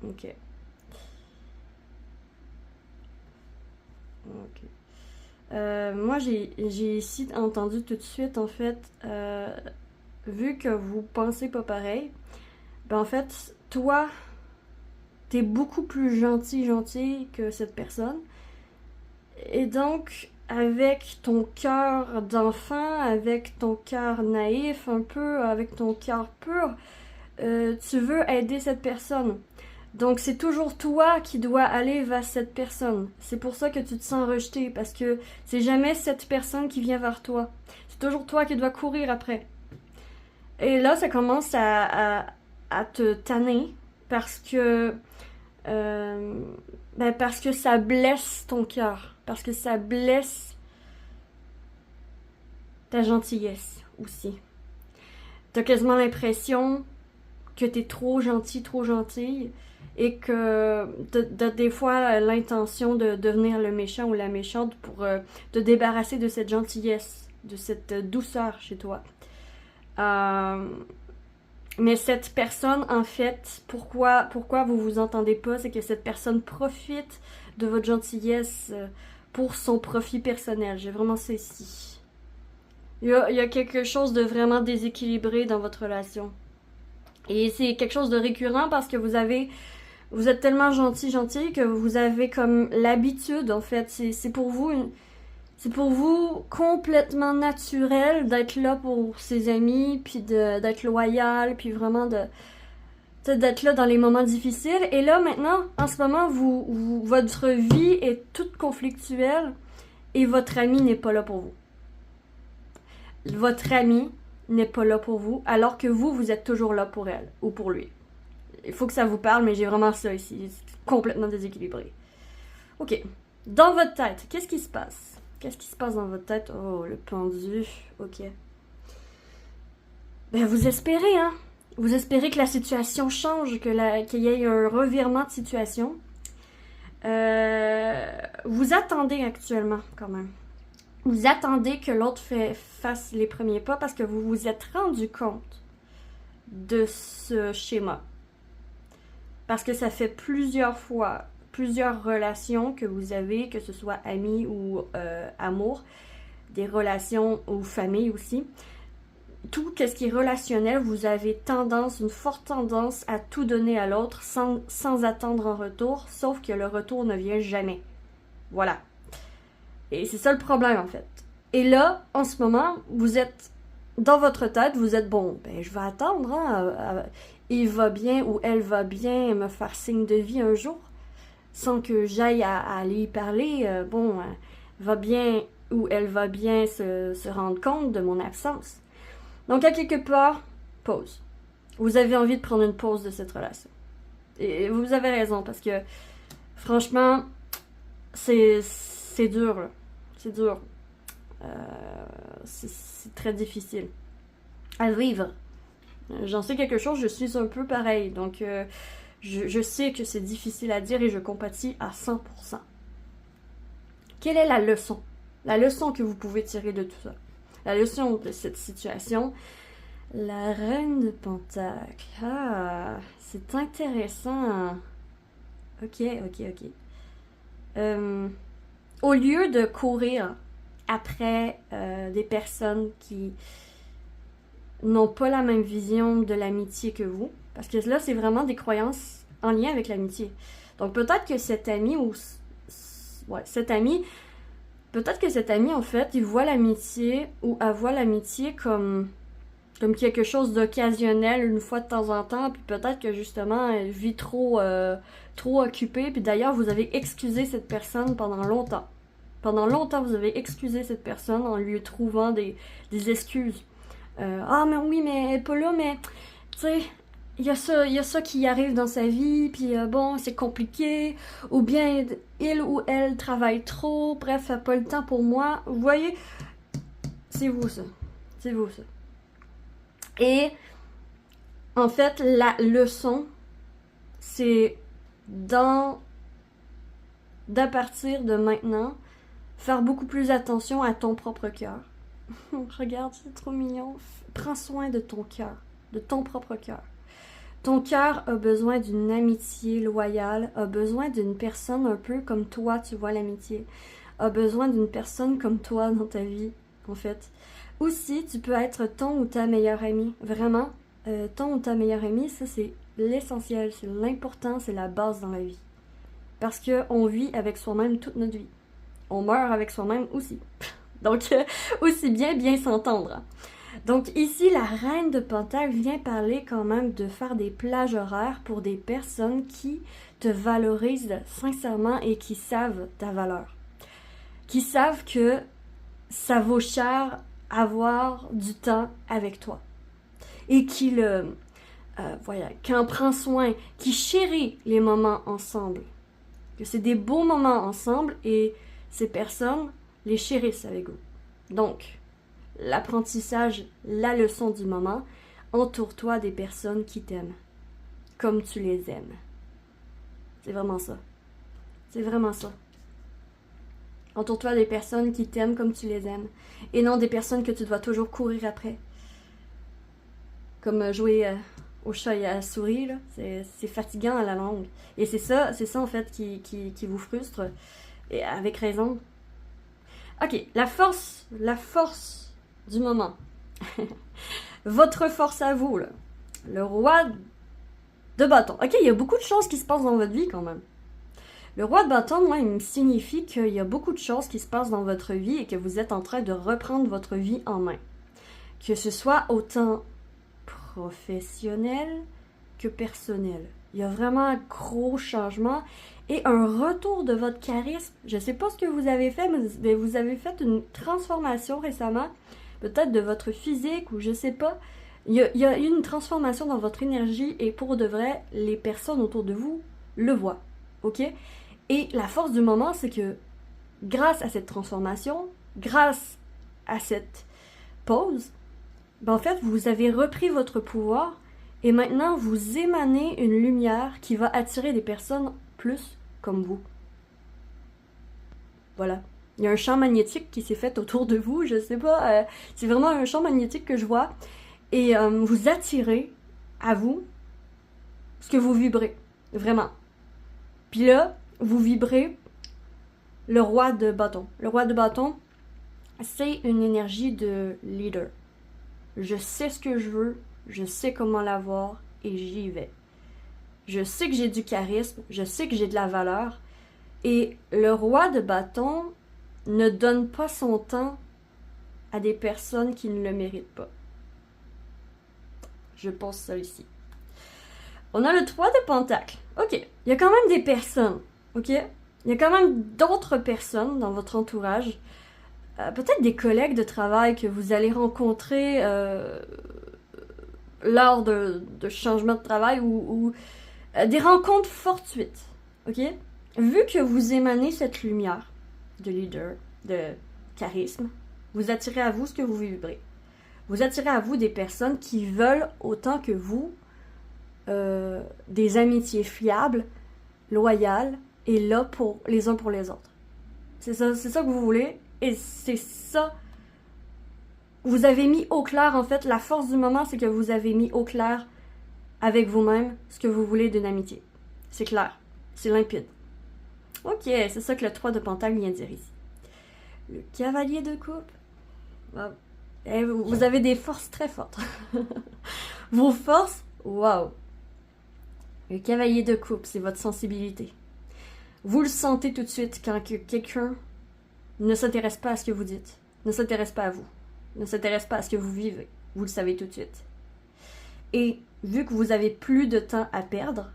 Ok. Ok. Moi, j'ai ici entendu tout de suite, en fait, vu que vous pensez pas pareil, ben en fait, toi, t'es beaucoup plus gentil que cette personne. Et donc, avec ton cœur d'enfant, avec ton cœur naïf, un peu, avec ton cœur pur, tu veux aider cette personne. Donc, c'est toujours toi qui dois aller vers cette personne. C'est pour ça que tu te sens rejeté, parce que c'est jamais cette personne qui vient vers toi. C'est toujours toi qui dois courir après. Et là, ça commence à te tanner, parce que parce que ça blesse ton cœur, parce que ça blesse ta gentillesse aussi. T'as quasiment l'impression que t'es trop gentil, trop gentille, et que t'as des fois l'intention de devenir le méchant ou la méchante pour te débarrasser de cette gentillesse, de cette douceur chez toi. Mais cette personne, en fait, pourquoi vous vous entendez pas, c'est que cette personne profite de votre gentillesse pour son profit personnel. J'ai vraiment ça ici. Il y a quelque chose de vraiment déséquilibré dans votre relation. Et c'est quelque chose de récurrent parce que vous êtes tellement gentil que vous avez comme l'habitude, en fait. C'est pour vous c'est pour vous complètement naturel d'être là pour ses amis, puis d'être loyal, puis vraiment d'être là dans les moments difficiles. Et là, maintenant, en ce moment, votre vie est toute conflictuelle et votre ami n'est pas là pour vous. Votre ami n'est pas là pour vous, alors que vous êtes toujours là pour elle ou pour lui. Il faut que ça vous parle, mais j'ai vraiment ça ici. C'est complètement déséquilibré. Ok. Dans votre tête, qu'est-ce qui se passe? Qu'est-ce qui se passe dans votre tête? Oh, le pendu. Ok. Ben, vous espérez, hein? Vous espérez que la situation change, qu'il y ait un revirement de situation. Vous attendez actuellement, quand même. Vous attendez que l'autre fasse les premiers pas parce que vous vous êtes rendu compte de ce schéma. Parce que ça fait plusieurs fois, plusieurs relations que vous avez, que ce soit amis ou amour, des relations ou famille aussi. Tout ce qui est relationnel, vous avez une forte tendance à tout donner à l'autre sans attendre en retour, sauf que le retour ne vient jamais. Voilà. Et c'est ça le problème, en fait. Et là, en ce moment, vous êtes dans votre tête, vous êtes bon, ben je vais attendre, hein, il va bien ou elle va bien me faire signe de vie un jour, sans que j'aille à aller y parler, va bien ou elle va bien se rendre compte de mon absence. Donc, à quelque part, pause. Vous avez envie de prendre une pause de cette relation. Et vous avez raison, parce que, franchement, c'est dur, là. C'est dur. C'est très difficile à vivre. J'en sais quelque chose, je suis un peu pareil. Donc, je sais que c'est difficile à dire et je compatis à 100%. Quelle est la leçon? La leçon que vous pouvez tirer de tout ça? La leçon de cette situation? La reine de Pentacle. Ah, c'est intéressant. Ok. Au lieu de courir après des personnes qui n'ont pas la même vision de l'amitié que vous, parce que là, c'est vraiment des croyances en lien avec l'amitié. Donc, peut-être que cet ami peut-être que cet ami, en fait, il voit l'amitié ou elle voit l'amitié comme quelque chose d'occasionnel une fois de temps en temps, puis peut-être que justement, elle vit trop occupée, puis d'ailleurs, vous avez excusé cette personne pendant longtemps. Pendant longtemps, vous avez excusé cette personne en lui trouvant des excuses. Mais oui, mais elle est pas là, mais tu sais, il y a ça qui arrive dans sa vie, puis c'est compliqué, ou bien il ou elle travaille trop, bref, elle n'a pas le temps pour moi. Vous voyez, c'est vous ça. C'est vous ça. Et en fait, la leçon, c'est d'à partir de maintenant, faire beaucoup plus attention à ton propre cœur. Regarde, c'est trop mignon. Prends soin de ton cœur, de ton propre cœur. Ton cœur a besoin d'une amitié loyale, a besoin d'une personne un peu comme toi, tu vois l'amitié. A besoin d'une personne comme toi dans ta vie, en fait. Aussi, tu peux être ton ou ta meilleure amie. Vraiment, ton ou ta meilleure amie, ça c'est l'essentiel, c'est l'important, c'est la base dans la vie. Parce qu'on vit avec soi-même toute notre vie. On meurt avec soi-même aussi. Donc, aussi bien s'entendre. Donc ici, la reine de Pentacle vient parler quand même de faire des plages horaires pour des personnes qui te valorisent sincèrement et qui savent ta valeur. Qui savent que ça vaut cher avoir du temps avec toi. Et qui qui en prend soin, qui chérit les moments ensemble. Que c'est des beaux moments ensemble et ces personnes les chérissent avec vous. Donc, l'apprentissage, la leçon du moment, entoure-toi des personnes qui t'aiment, comme tu les aimes. C'est vraiment ça. C'est vraiment ça. Entoure-toi des personnes qui t'aiment comme tu les aimes, et non des personnes que tu dois toujours courir après. Comme jouer au chat et à la souris, là, c'est fatigant à la longue. Et c'est ça en fait qui vous frustre, et avec raison. Ok, la force du moment. Votre force à vous, là. Le roi de bâton. Ok, il y a beaucoup de choses qui se passent dans votre vie quand même. Le roi de bâton, moi, il me signifie qu'il y a beaucoup de choses qui se passent dans votre vie et que vous êtes en train de reprendre votre vie en main. Que ce soit autant professionnel que personnel. Il y a vraiment un gros changement et un retour de votre charisme. Je ne sais pas ce que vous avez fait, mais vous avez fait une transformation récemment, peut-être de votre physique ou je sais pas. Il y a eu une transformation dans votre énergie et pour de vrai, les personnes autour de vous le voient. Ok? Et la force du moment, c'est que grâce à cette transformation, grâce à cette pause, en fait, vous avez repris votre pouvoir et maintenant vous émanez une lumière qui va attirer des personnes plus comme vous. Voilà. Il y a un champ magnétique qui s'est fait autour de vous, je sais pas, c'est vraiment un champ magnétique que je vois. Et vous attirez à vous ce que vous vibrez, vraiment. Puis là, vous vibrez le roi de bâton. Le roi de bâton, c'est une énergie de leader. Je sais ce que je veux, je sais comment l'avoir et j'y vais. Je sais que j'ai du charisme, je sais que j'ai de la valeur. Et le roi de bâton, ne donne pas son temps à des personnes qui ne le méritent pas. Je pense ça ici. On a le 3 de Pentacle. Ok, il y a quand même des personnes, ok? Il y a quand même d'autres personnes dans votre entourage, peut-être des collègues de travail que vous allez rencontrer lors de changements de travail ou des rencontres fortuites, ok? Vu que vous émanez cette lumière de leader, de charisme, vous attirez à vous ce que vous vibrez. Vous attirez à vous des personnes qui veulent autant que vous des amitiés fiables, loyales et là pour les uns pour les autres. C'est ça que vous voulez et c'est ça. Vous avez mis au clair, en fait, la force du moment, c'est que vous avez mis au clair avec vous-même ce que vous voulez d'une amitié. C'est clair, c'est limpide. Ok, c'est ça que le 3 de Pentacle vient dire ici. Le Cavalier de Coupe. Vous avez des forces très fortes. Vos forces, waouh. Le Cavalier de Coupe, c'est votre sensibilité. Vous le sentez tout de suite quand quelqu'un ne s'intéresse pas à ce que vous dites, ne s'intéresse pas à vous, ne s'intéresse pas à ce que vous vivez. Vous le savez tout de suite. Et vu que vous avez plus de temps à perdre,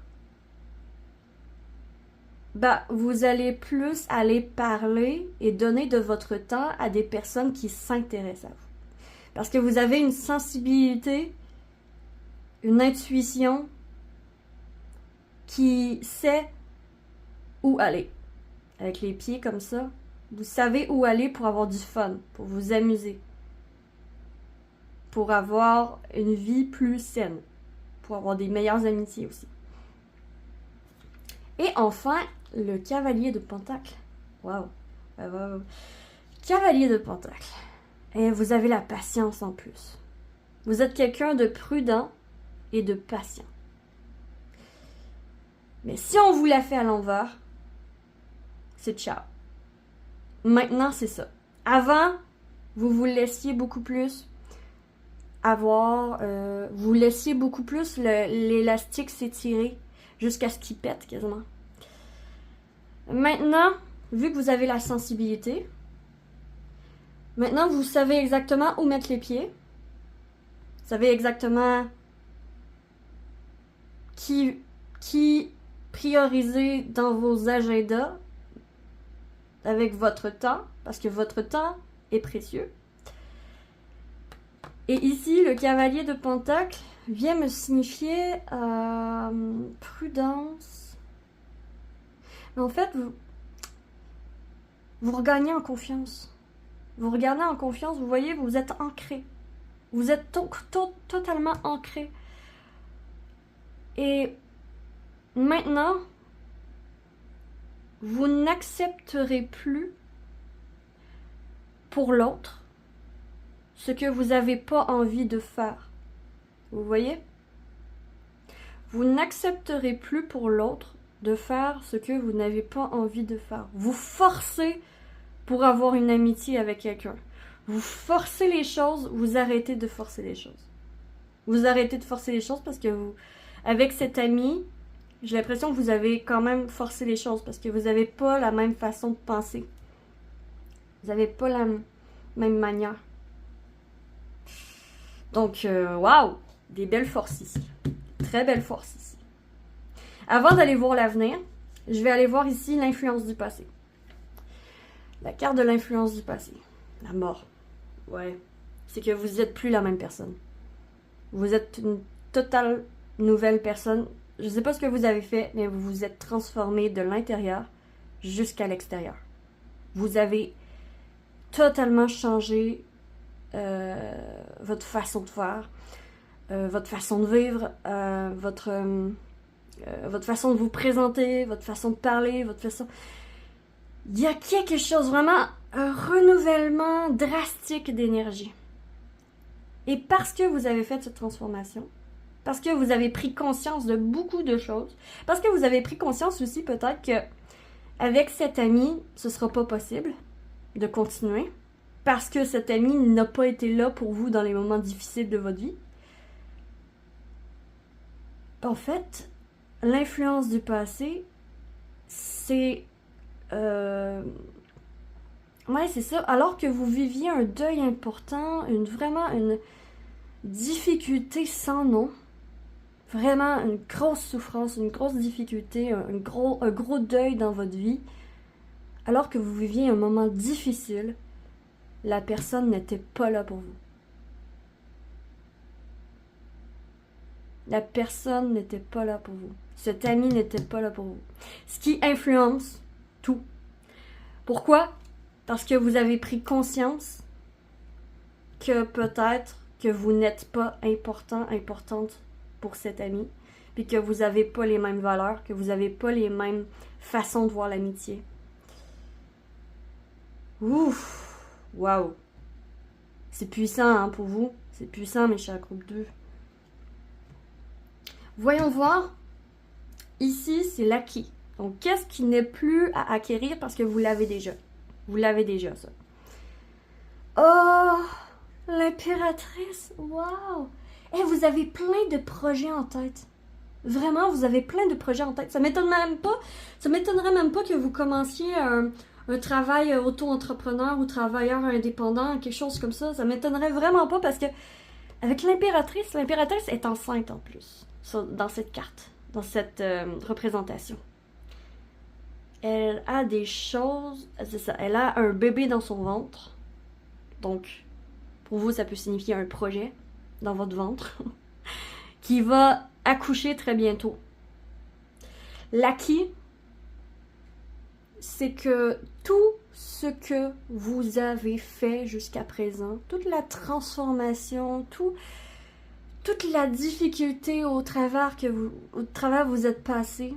vous allez plus aller parler et donner de votre temps à des personnes qui s'intéressent à vous. Parce que vous avez une sensibilité, une intuition qui sait où aller. Avec les pieds comme ça, vous savez où aller pour avoir du fun, pour vous amuser, pour avoir une vie plus saine, pour avoir des meilleures amitiés aussi. Et enfin, le Cavalier de Pentacle. Waouh! Cavalier de Pentacle. Et vous avez la patience en plus. Vous êtes quelqu'un de prudent et de patient. Mais si on vous la fait à l'envers, c'est ciao. Maintenant, c'est ça. Avant, vous laissiez beaucoup plus vous laissiez beaucoup plus l'élastique s'étirer jusqu'à ce qu'il pète quasiment. Maintenant, vu que vous avez la sensibilité, maintenant vous savez exactement où mettre les pieds. Vous savez exactement qui prioriser dans vos agendas avec votre temps, parce que votre temps est précieux. Et ici, le Cavalier de Pentacle vient me signifier prudence. Mais en fait, vous regagnez en confiance. Vous regardez en confiance, vous voyez, vous êtes ancré. Vous êtes totalement ancré. Et maintenant, vous n'accepterez plus pour l'autre ce que vous n'avez pas envie de faire. Vous voyez? Vous n'accepterez plus pour l'autre de faire ce que vous n'avez pas envie de faire. Vous forcez pour avoir une amitié avec quelqu'un. Vous forcez les choses, vous arrêtez de forcer les choses. Vous arrêtez de forcer les choses parce que avec cet ami, j'ai l'impression que vous avez quand même forcé les choses parce que vous n'avez pas la même façon de penser. Vous n'avez pas la même manière. Donc, waouh! Des belles forces ici. Très belles forces ici. Avant d'aller voir l'avenir, je vais aller voir ici l'influence du passé. La carte de l'influence du passé. La mort. Ouais. C'est que vous n'êtes plus la même personne. Vous êtes une totale nouvelle personne. Je ne sais pas ce que vous avez fait, mais vous vous êtes transformé de l'intérieur jusqu'à l'extérieur. Vous avez totalement changé votre façon de faire, votre façon de vivre, votre façon de vous présenter, votre façon de parler, votre façon... Il y a quelque chose, vraiment, un renouvellement drastique d'énergie. Et parce que vous avez fait cette transformation, parce que vous avez pris conscience de beaucoup de choses, parce que vous avez pris conscience aussi peut-être que avec cet ami, ce sera pas possible de continuer, parce que cet ami n'a pas été là pour vous dans les moments difficiles de votre vie. En fait, l'influence du passé, c'est Ouais, c'est ça. Alors que vous viviez un deuil important, vraiment une difficulté sans nom, vraiment une grosse souffrance, une grosse difficulté, un gros deuil dans votre vie, alors que vous viviez un moment difficile, la personne n'était pas là pour vous. La personne n'était pas là pour vous. Cet ami n'était pas là pour vous. Ce qui influence tout. Pourquoi? Parce que vous avez pris conscience que peut-être que vous n'êtes pas importante pour cet ami, puis que vous n'avez pas les mêmes valeurs, que vous n'avez pas les mêmes façons de voir l'amitié. Ouf! Waouh! C'est puissant, hein, pour vous. C'est puissant, mes chers groupe 2. Voyons voir. Ici, c'est l'acquis. Donc, qu'est-ce qui n'est plus à acquérir parce que vous l'avez déjà? Vous l'avez déjà, ça. Oh! L'impératrice! Wow! Et vous avez plein de projets en tête. Vraiment, vous avez plein de projets en tête. Ça m'étonnerait même pas que vous commenciez un travail auto-entrepreneur ou travailleur indépendant, quelque chose comme ça. Ça m'étonnerait vraiment pas parce que avec l'impératrice est enceinte en plus, dans cette carte, dans cette représentation. Elle a des choses, c'est ça, elle a un bébé dans son ventre. Donc, pour vous, ça peut signifier un projet dans votre ventre qui va accoucher très bientôt. L'acquis, c'est que tout ce que vous avez fait jusqu'à présent, toute la transformation, toute la difficulté au travers vous êtes passé,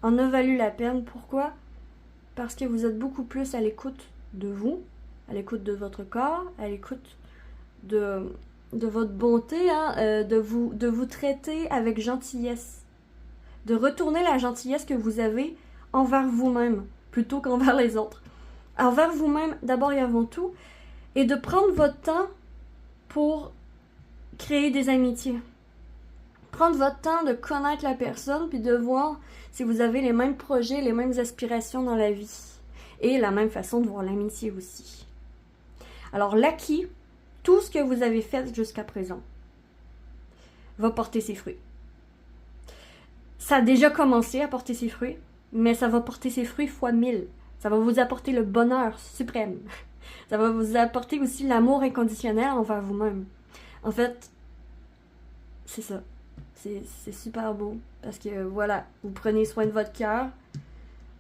en a valu la peine. Pourquoi? Parce que vous êtes beaucoup plus à l'écoute de vous, à l'écoute de votre corps, à l'écoute de votre bonté, hein, de vous traiter avec gentillesse, de retourner la gentillesse que vous avez envers vous-même plutôt qu'envers les autres. Envers vous-même d'abord et avant tout, et de prendre votre temps pour créer des amitiés. Prendre votre temps de connaître la personne puis de voir si vous avez les mêmes projets, les mêmes aspirations dans la vie et la même façon de voir l'amitié aussi. Alors l'acquis, tout ce que vous avez fait jusqu'à présent va porter ses fruits. Ça a déjà commencé à porter ses fruits, mais ça va porter ses fruits fois 1000. Ça va vous apporter le bonheur suprême. Ça va vous apporter aussi l'amour inconditionnel envers vous-même. En fait, c'est ça. C'est super beau. Parce que voilà, vous prenez soin de votre cœur,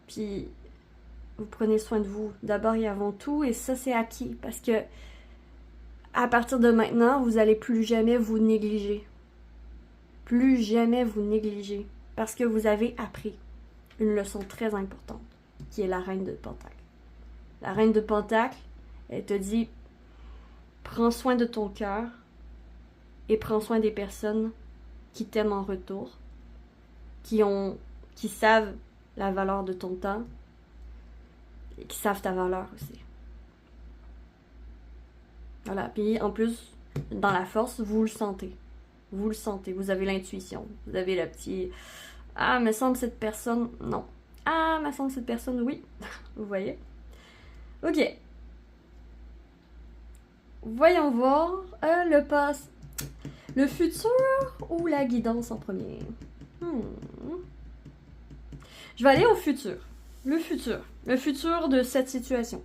puis vous prenez soin de vous d'abord et avant tout, et ça c'est acquis. Parce que à partir de maintenant, vous n'allez plus jamais vous négliger. Plus jamais vous négliger. Parce que vous avez appris une leçon très importante, qui est la reine de Pentacle. La reine de Pentacle, elle te dit, prends soin de ton cœur et prends soin des personnes qui t'aiment en retour, qui savent la valeur de ton temps et qui savent ta valeur aussi. Voilà, puis en plus, dans la force, vous le sentez. Vous le sentez, vous avez l'intuition. Vous avez le petit... Ah, me semble cette personne... Non. Ah, me semble cette personne... Oui. Vous voyez? Ok. Voyons voir le passé. Le futur ou la guidance en premier? Je vais aller au futur. Le futur. Le futur de cette situation.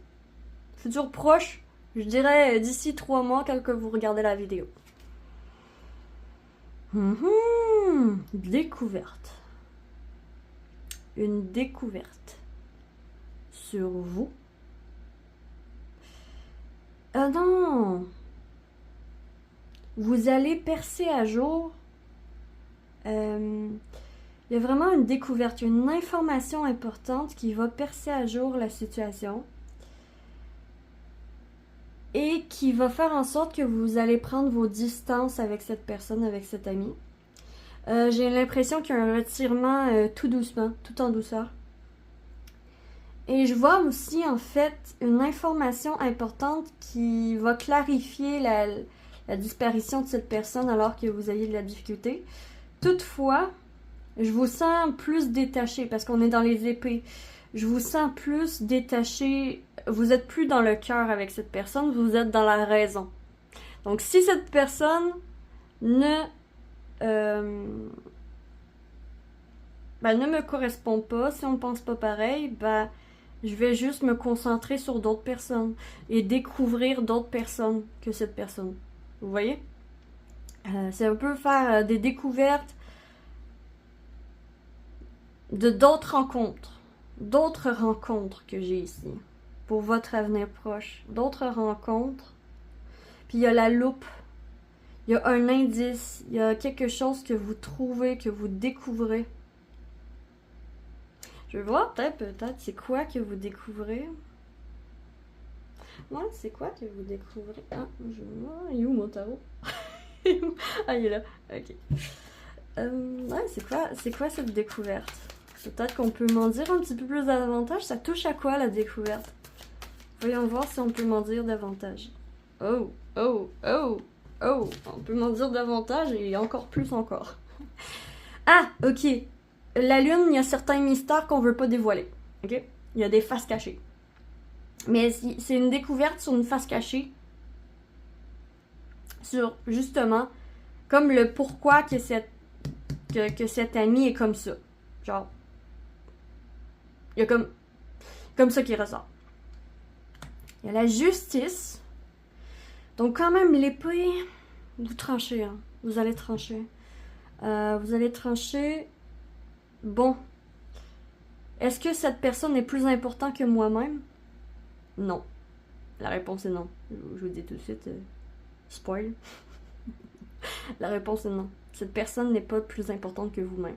Futur proche, je dirais d'ici 3 mois, quand que vous regardez la vidéo. Découverte. Une découverte sur vous. Ah non! Vous allez percer à jour. Il y a vraiment une découverte, une information importante qui va percer à jour la situation et qui va faire en sorte que vous allez prendre vos distances avec cette personne, avec cet ami. J'ai l'impression qu'il y a un retirement tout doucement, tout en douceur. Et je vois aussi en fait une information importante qui va clarifier la disparition de cette personne alors que vous aviez de la difficulté. Toutefois, je vous sens plus détaché parce qu'on est dans les épées. je vous sens plus détaché. Vous êtes plus dans le cœur avec cette personne, vous êtes dans la raison. Donc, si cette personne ne ne me correspond pas, si on ne pense pas pareil, je vais juste me concentrer sur d'autres personnes et découvrir d'autres personnes que cette personne. Vous voyez? C'est un peu faire des découvertes de d'autres rencontres que j'ai ici pour votre avenir proche, d'autres rencontres. Puis il y a la loupe, il y a un indice, il y a quelque chose que vous trouvez, que vous découvrez. Je vais voir peut-être, c'est quoi que vous découvrez. Ouais, c'est quoi que vous découvrez? Ah, il est où mon tarot? Ah, il est là, ok. Ouais, c'est quoi cette découverte? Peut-être qu'on peut m'en dire un petit peu plus davantage. Ça touche à quoi la découverte? Voyons voir si on peut m'en dire davantage. Oh, oh, oh, oh. On peut m'en dire davantage et encore plus encore. Ah, ok. La lune, il y a certains mystères qu'on veut pas dévoiler. Ok? Il y a des faces cachées. Mais c'est une découverte sur une face cachée. Sur, justement, comme le pourquoi que cet ami est comme ça. Genre, il y a comme ça qui ressort. Il y a la justice. Donc quand même, l'épée, vous tranchez, hein. Vous allez trancher. Vous allez trancher. Bon. Est-ce que cette personne est plus importante que moi-même? Non. La réponse est non. Je vous dis tout de suite. Spoil. La réponse est non. Cette personne n'est pas plus importante que vous-même.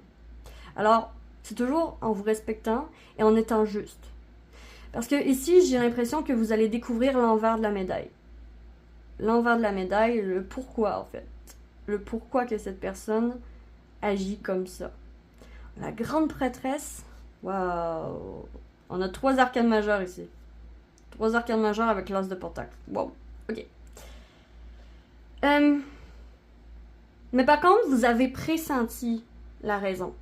Alors, c'est toujours en vous respectant et en étant juste. Parce que ici, j'ai l'impression que vous allez découvrir l'envers de la médaille. L'envers de la médaille, le pourquoi en fait. Le pourquoi que cette personne agit comme ça. La grande prêtresse, waouh! On a 3 arcanes majeures ici. 3 arcanes majeures avec l'as de pentacle. Wow, ok. Mais par contre, vous avez pressenti la raison.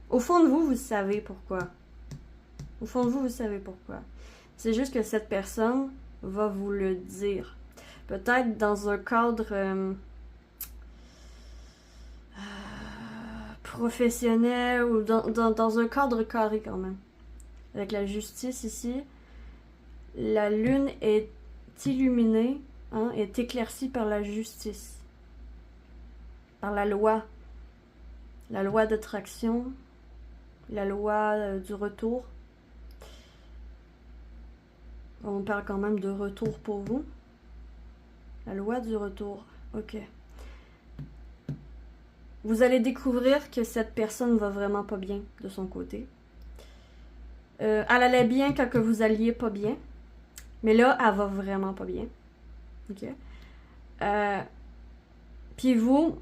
Au fond de vous, vous savez pourquoi. Au fond de vous, vous savez pourquoi. C'est juste que cette personne va vous le dire. Peut-être dans un cadre professionnel ou dans un cadre carré quand même. Avec la justice ici, la lune est illuminée, hein, est éclaircie par la justice. Par la loi d'attraction, la loi du retour. On parle quand même de retour pour vous. La loi du retour, ok. Vous allez découvrir que cette personne va vraiment pas bien de son côté. Elle allait bien quand que vous alliez pas bien. Mais là, elle va vraiment pas bien. Ok. Puis vous,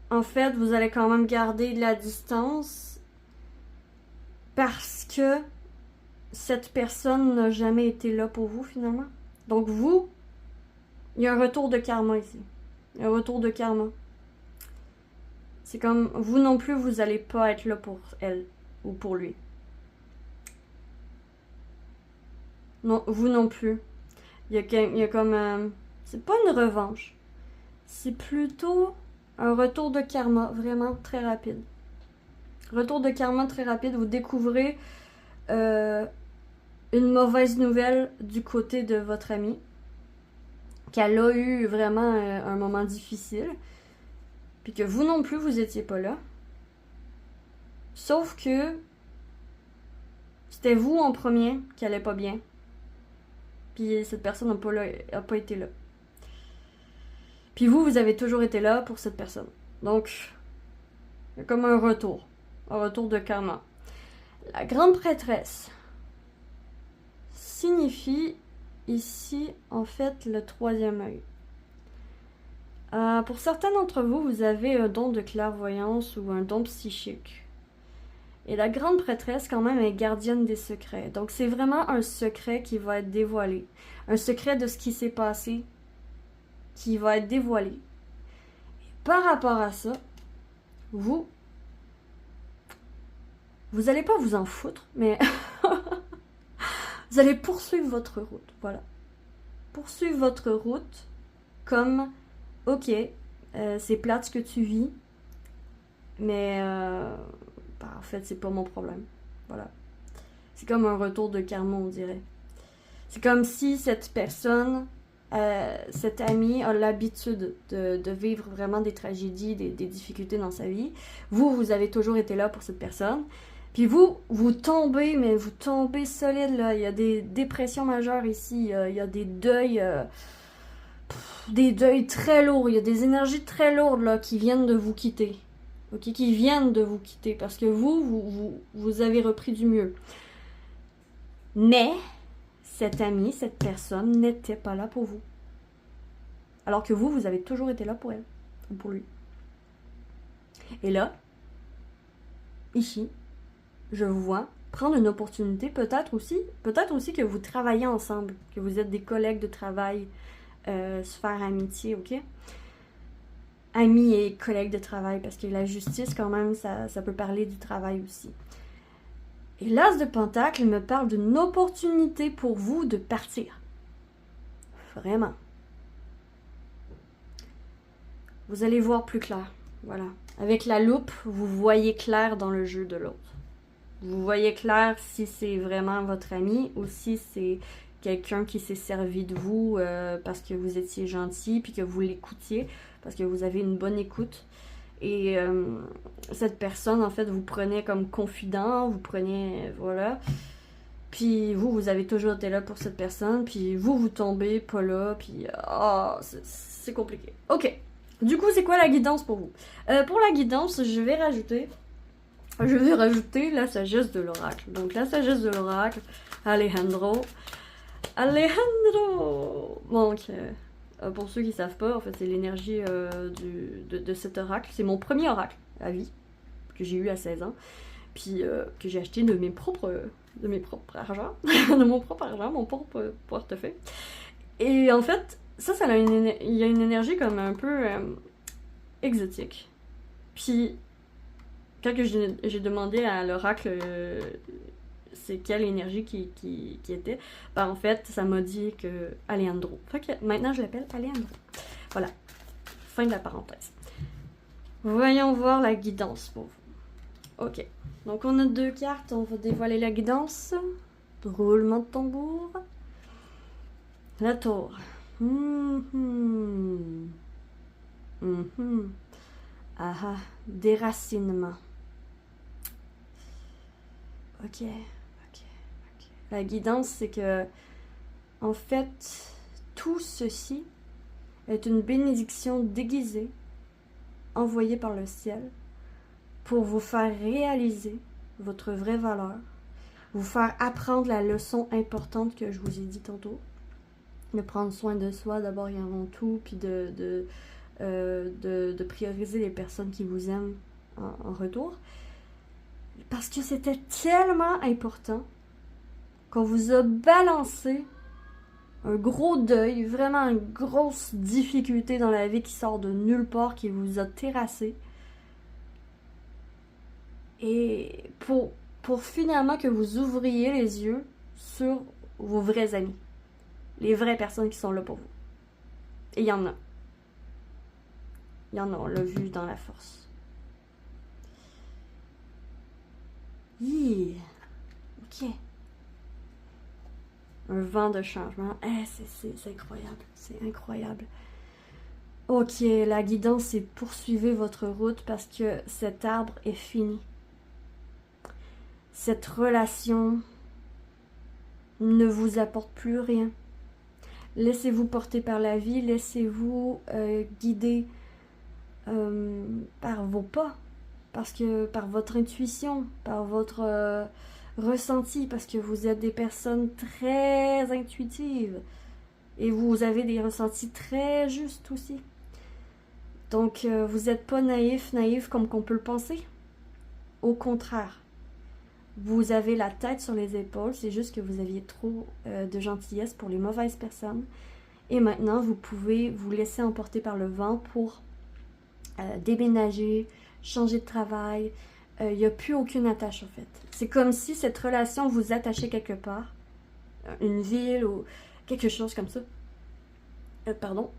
en fait, vous allez quand même garder de la distance parce que cette personne n'a jamais été là pour vous, finalement. Donc vous, il y a un retour de karma ici. Il y a un retour de karma. C'est comme, vous non plus, vous allez pas être là pour elle ou pour lui. Non, vous non plus. Il y a comme... c'est pas une revanche. C'est plutôt un retour de karma, vraiment très rapide. Retour de karma très rapide. Vous découvrez une mauvaise nouvelle du côté de votre amie. Qu'elle a eu vraiment un moment difficile. Puis que vous non plus, vous étiez pas là. Sauf que c'était vous en premier qui allait pas bien. Puis cette personne n'a pas été là. Puis vous avez toujours été là pour cette personne. Donc, il y a comme un retour de karma. La grande prêtresse signifie ici, en fait, le 3e œil. Pour certains d'entre vous, vous avez un don de clairvoyance ou un don psychique. Et la grande prêtresse, quand même, est gardienne des secrets. Donc, c'est vraiment un secret qui va être dévoilé. Un secret de ce qui s'est passé qui va être dévoilé. Et par rapport à ça, vous allez pas vous en foutre, mais Vous allez poursuivre votre route, voilà. Poursuivre votre route comme, ok, c'est plate ce que tu vis, mais en fait, c'est pas mon problème. Voilà. C'est comme un retour de karma, on dirait. C'est comme si cette personne, cet ami a l'habitude de vivre vraiment des tragédies, des difficultés dans sa vie. Vous avez toujours été là pour cette personne. Puis vous tombez, mais vous tombez solide, là. Il y a des dépressions majeures ici. Il y a des deuils très lourds. Il y a des énergies très lourdes, là, qui viennent de vous quitter. Ok, qui viennent de vous quitter. Parce que vous avez repris du mieux. Mais cet ami, cette personne n'était pas là pour vous. Alors que vous avez toujours été là pour elle, ou pour lui. Et là, ici, je vous vois prendre une opportunité, peut-être aussi que vous travaillez ensemble, que vous êtes des collègues de travail, se faire amitié, ok? Amis et collègues de travail, parce que la justice, quand même, ça peut parler du travail aussi. Et l'As de Pentacle me parle d'une opportunité pour vous de partir. Vraiment. Vous allez voir plus clair. Voilà. Avec la loupe, vous voyez clair dans le jeu de l'autre. Vous voyez clair si c'est vraiment votre ami ou si c'est quelqu'un qui s'est servi de vous parce que vous étiez gentil puis que vous l'écoutiez, parce que vous avez une bonne écoute. Et cette personne, en fait, vous prenez comme confident, vous prenez, voilà. Puis vous avez toujours été là pour cette personne, puis vous tombez pas là, puis c'est compliqué. Ok, du coup, c'est quoi la guidance pour vous? Pour la guidance, je vais rajouter la sagesse de l'oracle. Donc, la sagesse de l'oracle, Alejandro. Donc, pour ceux qui ne savent pas, en fait, c'est l'énergie de cet oracle. C'est mon premier oracle à vie, que j'ai eu à 16 ans, puis que j'ai acheté de mes propres argent, de mon propre argent, mon propre portefeuille. Et en fait, il y a une énergie comme un peu exotique. Puis, quand j'ai demandé à l'oracle c'est quelle énergie qui était, en fait, ça m'a dit que Alejandro. Fait que maintenant, je l'appelle Alejandro. Voilà. Fin de la parenthèse. Voyons voir la guidance pour vous. Ok. Donc, on a 2 cartes. On va dévoiler la guidance. Roulement de tambour. La tour. Déracinement. Ok. La guidance, c'est que, en fait, tout ceci est une bénédiction déguisée, envoyée par le ciel, pour vous faire réaliser votre vraie valeur, vous faire apprendre la leçon importante que je vous ai dit tantôt, de prendre soin de soi d'abord et avant tout, puis de prioriser les personnes qui vous aiment en retour. Parce que c'était tellement important qu'on vous a balancé un gros deuil, vraiment une grosse difficulté dans la vie qui sort de nulle part, qui vous a terrassé. Et pour finalement que vous ouvriez les yeux sur vos vrais amis. Les vraies personnes qui sont là pour vous. Et il y en a. Il y en a, on l'a vu dans la force. Ok. Un vent de changement. C'est incroyable. C'est incroyable. Ok, la guidance, c'est poursuivez votre route parce que cet arbre est fini. Cette relation ne vous apporte plus rien. Laissez-vous porter par la vie, laissez-vous guider par vos pas, par votre intuition, par votre ressenti, parce que vous êtes des personnes très intuitives et vous avez des ressentis très justes aussi. Donc, vous n'êtes pas naïf comme qu'on peut le penser. Au contraire, vous avez la tête sur les épaules, c'est juste que vous aviez trop de gentillesse pour les mauvaises personnes. Et maintenant, vous pouvez vous laisser emporter par le vent pour déménager, changer de travail. Il n'y a plus aucune attache en fait. C'est comme si cette relation vous attachait quelque part. une ville ou quelque chose comme ça. Pardon.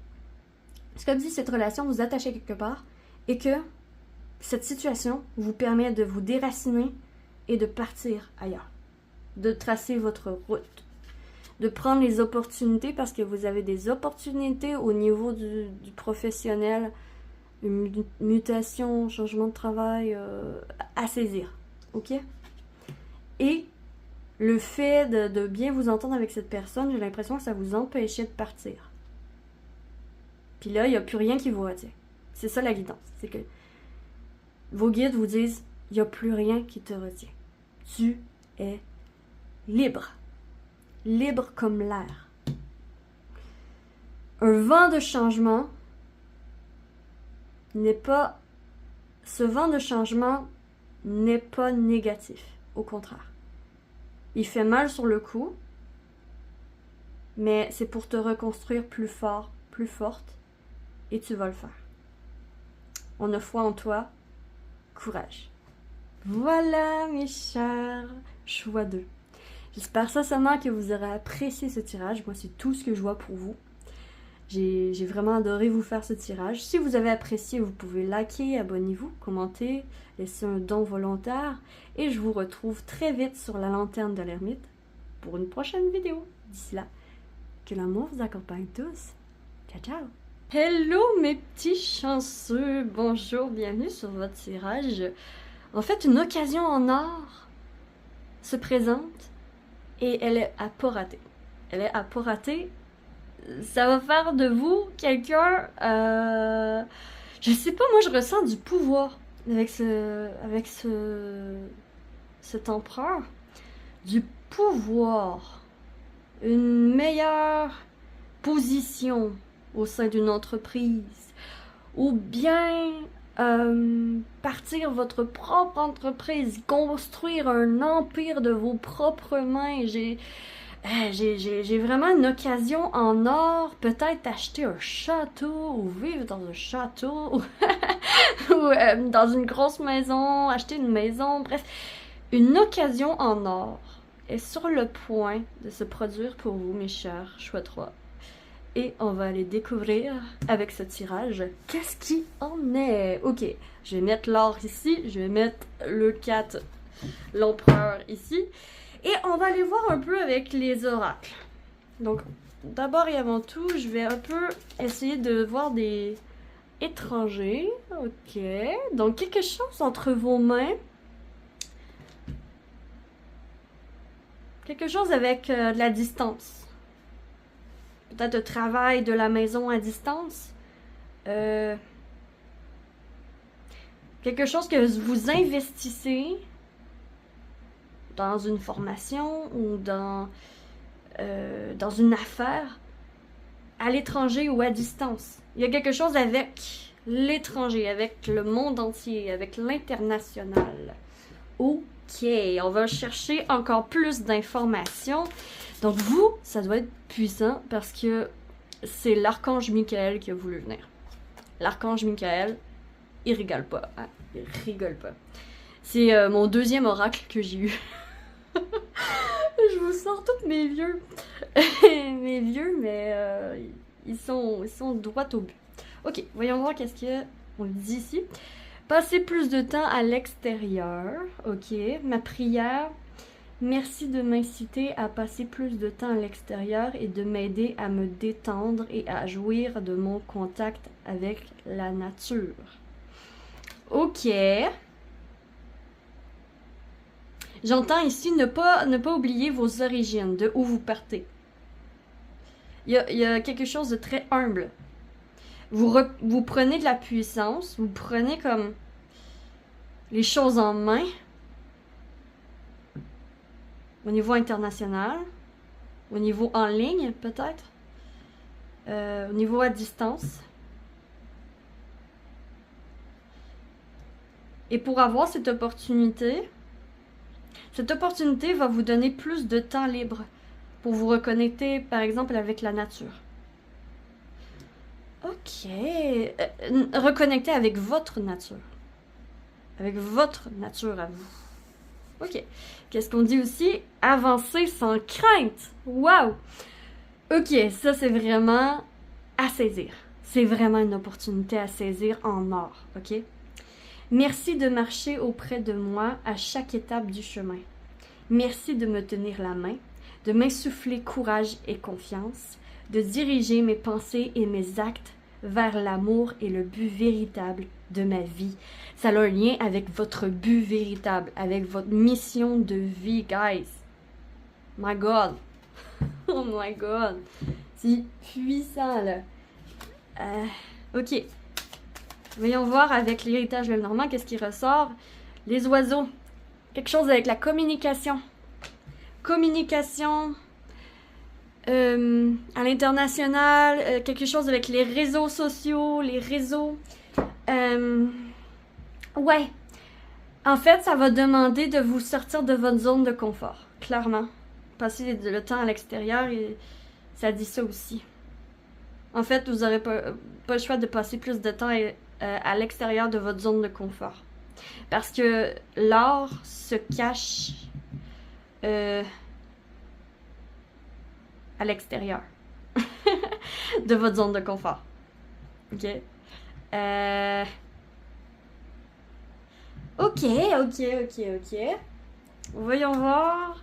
C'est comme si cette relation vous attachait quelque part et que cette situation vous permet de vous déraciner et de partir ailleurs. De tracer votre route. De prendre les opportunités parce que vous avez des opportunités au niveau du professionnel, une mutation, changement de travail à saisir. OK? Et le fait de bien vous entendre avec cette personne, j'ai l'impression que ça vous empêchait de partir. Puis là, il n'y a plus rien qui vous retient. C'est ça la guidance. C'est que vos guides vous disent, il n'y a plus rien qui te retient. Tu es libre. Libre comme l'air. Un vent de changement n'est pas... Ce vent de changement n'est pas négatif. Au contraire. Il fait mal sur le coup, mais c'est pour te reconstruire plus fort, plus forte, et tu vas le faire. On a foi en toi. Courage. Voilà, mes chers choix 2. J'espère sincèrement que vous aurez apprécié ce tirage. Moi, c'est tout ce que je vois pour vous. J'ai vraiment adoré vous faire ce tirage. Si vous avez apprécié, vous pouvez liker, abonnez-vous, commenter, laisser un don volontaire. Et je vous retrouve très vite sur la lanterne de l'ermite pour une prochaine vidéo. D'ici là, que l'amour vous accompagne tous. Ciao, ciao! Hello mes petits chanceux! Bonjour, bienvenue sur votre tirage. En fait, une occasion en or se présente et elle est à pas rater. Elle est à pas rater. Ça va faire de vous quelqu'un... je sais pas, moi je ressens du pouvoir avec cet empereur. Du pouvoir. Une meilleure position au sein d'une entreprise. Ou bien partir votre propre entreprise. Construire un empire de vos propres mains. J'ai vraiment une occasion en or, peut-être acheter un château ou vivre dans un château ou dans une grosse maison, acheter une maison, bref. Une occasion en or est sur le point de se produire pour vous, mes chers choix 3. Et on va aller découvrir avec ce tirage qu'est-ce qui en est. Ok, je vais mettre l'or ici, je vais mettre le 4, l'empereur ici. Et on va aller voir un peu avec les oracles. Donc, d'abord et avant tout, je vais un peu essayer de voir des étrangers. Ok. Donc, quelque chose entre vos mains. Quelque chose avec de la distance. Peut-être le travail de la maison à distance. Quelque chose que vous investissez dans une formation ou dans une affaire à l'étranger ou à distance. Il y a quelque chose avec l'étranger, avec le monde entier, avec l'international. Ok, on va chercher encore plus d'informations. Donc vous, ça doit être puissant parce que c'est l'archange Michael qui a voulu venir. L'archange Michael, il rigole pas. Hein? Il rigole pas. C'est mon deuxième oracle que j'ai eu. Je vous sors tous mes vieux. Mes vieux, mais ils sont droit au but. Ok, voyons voir qu'est-ce qu'on dit ici. Passer plus de temps à l'extérieur. Ok, ma prière. Merci de m'inciter à passer plus de temps à l'extérieur et de m'aider à me détendre et à jouir de mon contact avec la nature. Ok. J'entends ici ne pas oublier vos origines, de où vous partez. Il y a quelque chose de très humble. Vous prenez de la puissance, vous prenez comme les choses en main au niveau international, au niveau en ligne peut-être, au niveau à distance. Et pour avoir cette opportunité va vous donner plus de temps libre pour vous reconnecter, par exemple, avec la nature. Ok. Reconnecter avec votre nature. Avec votre nature à vous. Ok. Qu'est-ce qu'on dit aussi? Avancer sans crainte. Wow! Ok, ça c'est vraiment à saisir. C'est vraiment une opportunité à saisir en or, ok? Merci de marcher auprès de moi à chaque étape du chemin. Merci de me tenir la main, de m'insuffler courage et confiance, de diriger mes pensées et mes actes vers l'amour et le but véritable de ma vie. Ça a un lien avec votre but véritable, avec votre mission de vie, guys. My God. Oh my God. C'est puissant, là. Ok. Voyons voir avec l'héritage normand, qu'est-ce qui ressort? Les oiseaux. Quelque chose avec la communication. Communication à l'international, quelque chose avec les réseaux sociaux, les réseaux. Ouais. En fait, ça va demander de vous sortir de votre zone de confort, clairement. Passer le temps à l'extérieur, et ça dit ça aussi. En fait, vous n'aurez pas le choix de passer plus de temps à l'extérieur de votre zone de confort. Parce que l'or se cache à l'extérieur de votre zone de confort. Ok? Ok. Voyons voir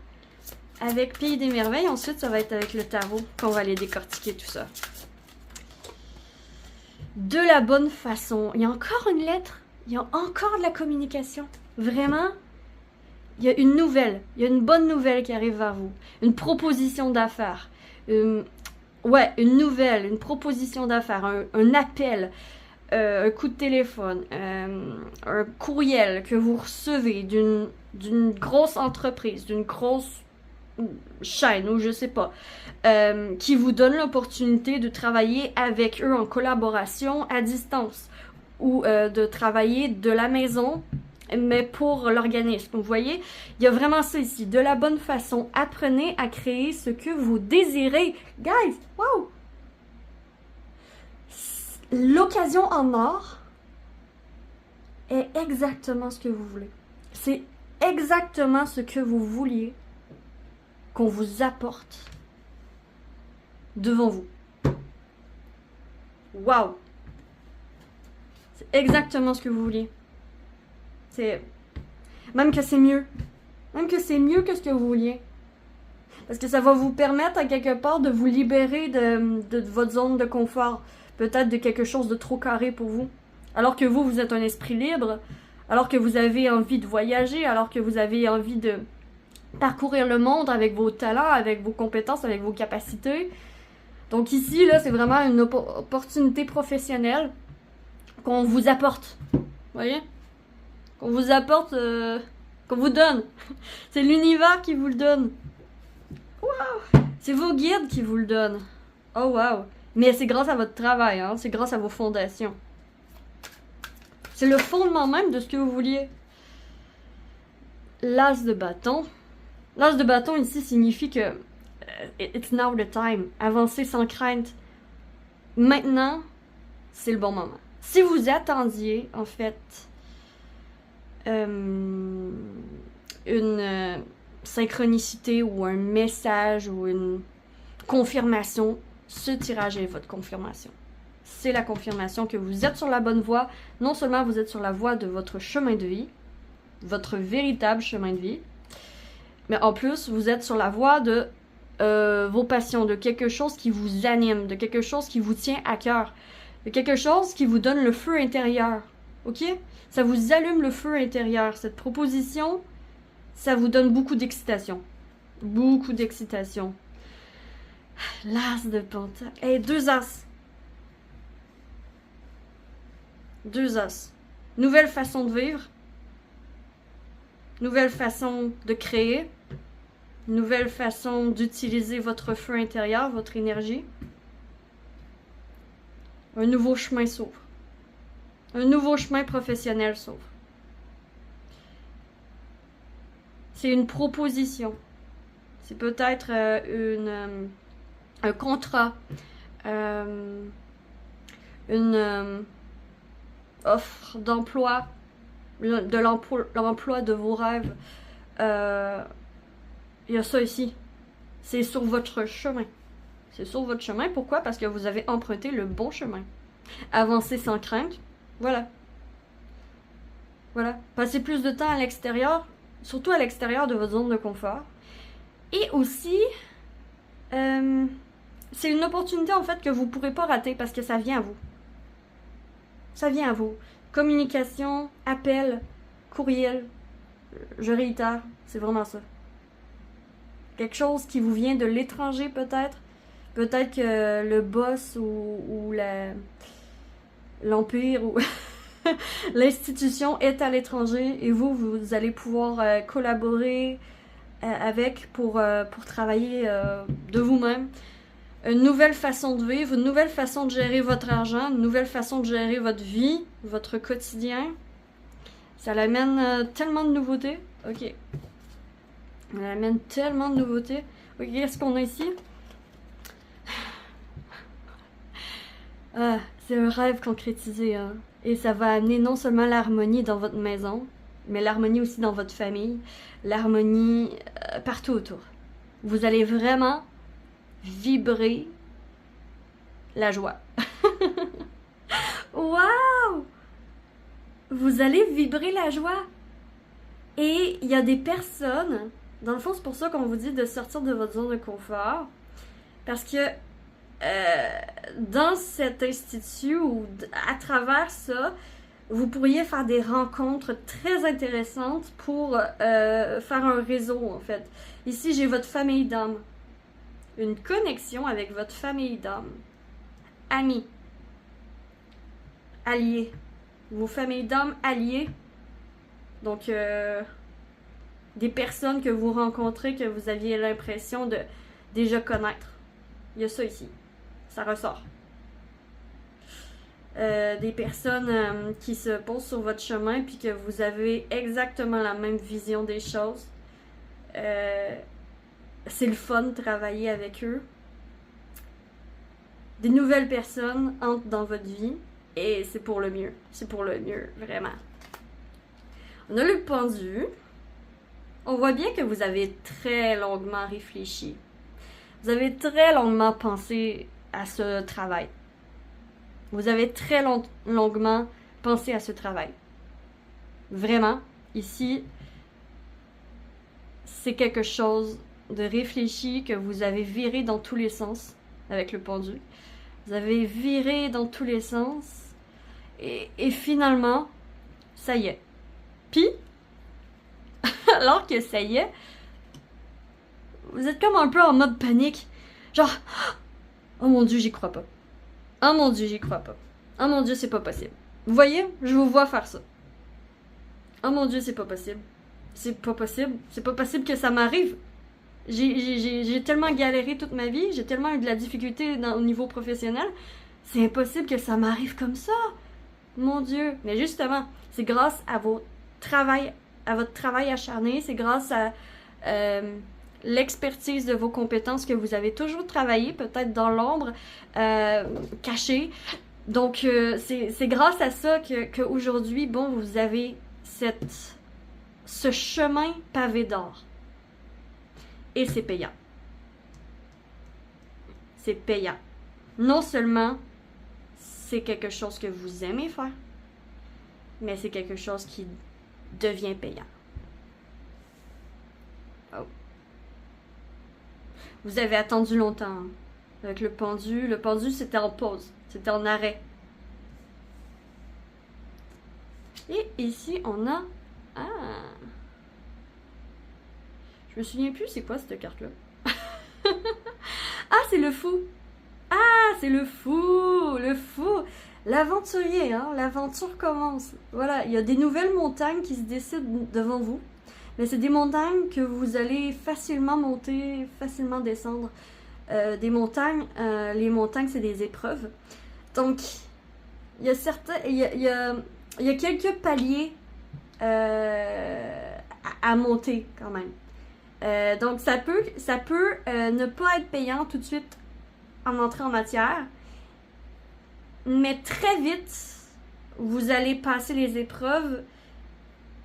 avec Pays des Merveilles. Ensuite, ça va être avec le tarot qu'on va aller décortiquer tout ça. De la bonne façon. Il y a encore une lettre. Il y a encore de la communication. Vraiment, il y a une nouvelle. Il y a une bonne nouvelle qui arrive vers vous. Une proposition d'affaires. Ouais, une nouvelle, une proposition d'affaires, un appel, un coup de téléphone, un courriel que vous recevez d'une grosse entreprise, d'une grosse chaîne ou je sais pas, qui vous donne l'opportunité de travailler avec eux en collaboration à distance ou de travailler de la maison, mais pour l'organisme. Vous voyez, il y a vraiment ça ici. De la bonne façon, apprenez à créer ce que vous désirez. Guys, wow! L'occasion en or est exactement ce que vous voulez. C'est exactement ce que vous vouliez qu'on vous apporte devant vous. Wow! C'est exactement ce que vous vouliez. C'est... Même que c'est mieux. Même que c'est mieux que ce que vous vouliez. Parce que ça va vous permettre, à quelque part, de vous libérer de votre zone de confort. Peut-être de quelque chose de trop carré pour vous. Alors que vous êtes un esprit libre. Alors que vous avez envie de voyager. Alors que vous avez envie de parcourir le monde avec vos talents, avec vos compétences, avec vos capacités. Donc ici, là, c'est vraiment une opportunité professionnelle qu'on vous apporte. Vous voyez? Qu'on vous apporte, qu'on vous donne. C'est l'univers qui vous le donne. Wow! C'est vos guides qui vous le donnent. Oh wow! Mais c'est grâce à votre travail, hein? C'est grâce à vos fondations. C'est le fondement même de ce que vous vouliez. L'as de bâton. L'as de bâton ici signifie que it's now the time. Avancer sans crainte. Maintenant, c'est le bon moment. Si vous attendiez, en fait, une synchronicité ou un message ou une confirmation, ce tirage est votre confirmation. C'est la confirmation que vous êtes sur la bonne voie. Non seulement vous êtes sur la voie de votre chemin de vie, votre véritable chemin de vie, mais en plus, vous êtes sur la voie de vos passions, de quelque chose qui vous anime, de quelque chose qui vous tient à cœur, de quelque chose qui vous donne le feu intérieur. Ok? Ça vous allume le feu intérieur. Cette proposition, ça vous donne beaucoup d'excitation. Beaucoup d'excitation. L'as de pentacle. Hey, 2 as. 2 as. Nouvelle façon de vivre. Nouvelle façon de créer. Nouvelle façon d'utiliser votre feu intérieur, votre énergie. Un nouveau chemin s'ouvre. Un nouveau chemin professionnel s'ouvre. C'est une proposition. C'est peut-être un contrat. Une offre d'emploi. De l'emploi de vos rêves. il y a ça ici. C'est sur votre chemin. C'est sur votre chemin. Pourquoi? Parce que vous avez emprunté le bon chemin. Avancez sans crainte. Voilà. Voilà. Passez plus de temps à l'extérieur, surtout à l'extérieur de votre zone de confort. Et aussi, c'est une opportunité en fait que vous ne pourrez pas rater parce que ça vient à vous. Ça vient à vous. Communication, appel, courriel, je réitère, c'est vraiment ça. Quelque chose qui vous vient de l'étranger peut-être. Peut-être que le boss ou l'empire ou l'institution est à l'étranger et vous allez pouvoir collaborer avec pour travailler de vous-même. Une nouvelle façon de vivre, une nouvelle façon de gérer votre argent, une nouvelle façon de gérer votre vie, votre quotidien. Ça l'amène tellement de nouveautés. Ok. Ça amène tellement de nouveautés. Ok, qu'est-ce qu'on a ici? Ah, c'est un rêve concrétisé, hein. Et ça va amener non seulement l'harmonie dans votre maison, mais l'harmonie aussi dans votre famille, l'harmonie partout autour. Vous allez vraiment vibrer la joie. Waouh! Vous allez vibrer la joie. Et il y a des personnes, dans le fond, c'est pour ça qu'on vous dit de sortir de votre zone de confort, parce que dans cet institut ou à travers ça, vous pourriez faire des rencontres très intéressantes pour faire un réseau, en fait. Ici, j'ai votre famille d'âme. Une connexion avec votre famille d'âme. Amis. Alliés. Vos familles d'âme alliées. Donc, des personnes que vous rencontrez, que vous aviez l'impression de déjà connaître. Il y a ça ici. Ça ressort. Des personnes qui se posent sur votre chemin puis que vous avez exactement la même vision des choses. C'est le fun de travailler avec eux. Des nouvelles personnes entrent dans votre vie et c'est pour le mieux. C'est pour le mieux, vraiment. On a le pendu. On voit bien que vous avez très longuement réfléchi. Vous avez très longuement pensé à ce travail. Vous avez très longuement pensé à ce travail. Vraiment, ici, c'est quelque chose de réfléchi que vous avez viré dans tous les sens avec le pendu. Vous avez viré dans tous les sens et finalement, ça y est. Puis, alors que ça y est, vous êtes comme un peu en mode panique. Genre, oh mon Dieu, j'y crois pas. Oh mon Dieu, j'y crois pas. Oh mon Dieu, c'est pas possible. Vous voyez, je vous vois faire ça. Oh mon Dieu, c'est pas possible. C'est pas possible. C'est pas possible que ça m'arrive. J'ai tellement galéré toute ma vie, j'ai tellement eu de la difficulté au niveau professionnel. C'est impossible que ça m'arrive comme ça. Mon Dieu. Mais justement, c'est grâce à votre travail acharné, c'est grâce à l'expertise de vos compétences que vous avez toujours travaillé, peut-être dans l'ombre, caché. Donc, c'est grâce à ça qu'aujourd'hui, bon, vous avez ce chemin pavé d'or. Et c'est payant. C'est payant. Non seulement c'est quelque chose que vous aimez faire, mais c'est quelque chose qui devient payant. Oh. Vous avez attendu longtemps avec le pendu. Le pendu, c'était en pause. C'était en arrêt. Et ici, on a... Ah! Je me souviens plus c'est quoi cette carte-là. Ah, c'est le fou! Ah, c'est le fou! Le fou! L'aventurier, hein? L'aventure commence. Voilà, il y a des nouvelles montagnes qui se décident devant vous. Mais c'est des montagnes que vous allez facilement monter, facilement descendre. Des montagnes, les montagnes, c'est des épreuves. Donc, il y a certains... Il y a quelques paliers à monter quand même. Donc, ça peut ne pas être payant tout de suite en entrée en matière, mais très vite, vous allez passer les épreuves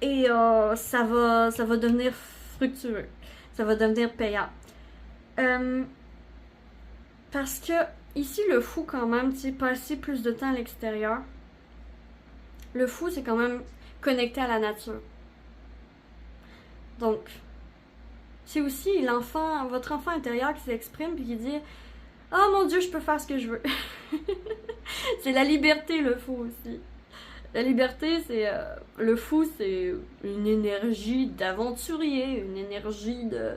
et ça va devenir fructueux. Ça va devenir payant. Parce que ici, le fou, quand même, tu sais, passer plus de temps à l'extérieur. Le fou, c'est quand même connecté à la nature. Donc, c'est aussi l'enfant, votre enfant intérieur qui s'exprime puis qui dit « Oh mon Dieu, je peux faire ce que je veux. » C'est la liberté, le fou aussi. La liberté, c'est... le fou, c'est une énergie d'aventurier, une énergie de...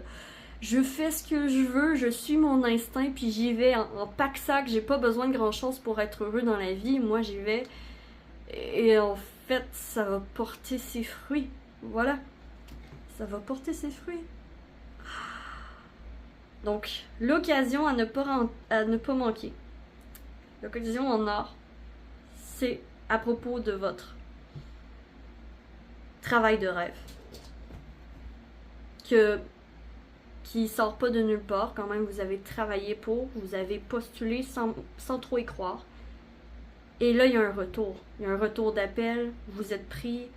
Je fais ce que je veux, je suis mon instinct, puis j'y vais en pack-sac. J'ai pas besoin de grand-chose pour être heureux dans la vie. Moi, j'y vais. Et en fait, ça va porter ses fruits. Voilà. Ça va porter ses fruits. Donc, l'occasion à ne pas manquer. L'occasion en or, c'est à propos de votre travail de rêve. Qui sort pas de nulle part. Quand même, vous avez travaillé pour, vous avez postulé sans trop y croire. Et là, il y a un retour. Il y a un retour d'appel, vous êtes pris.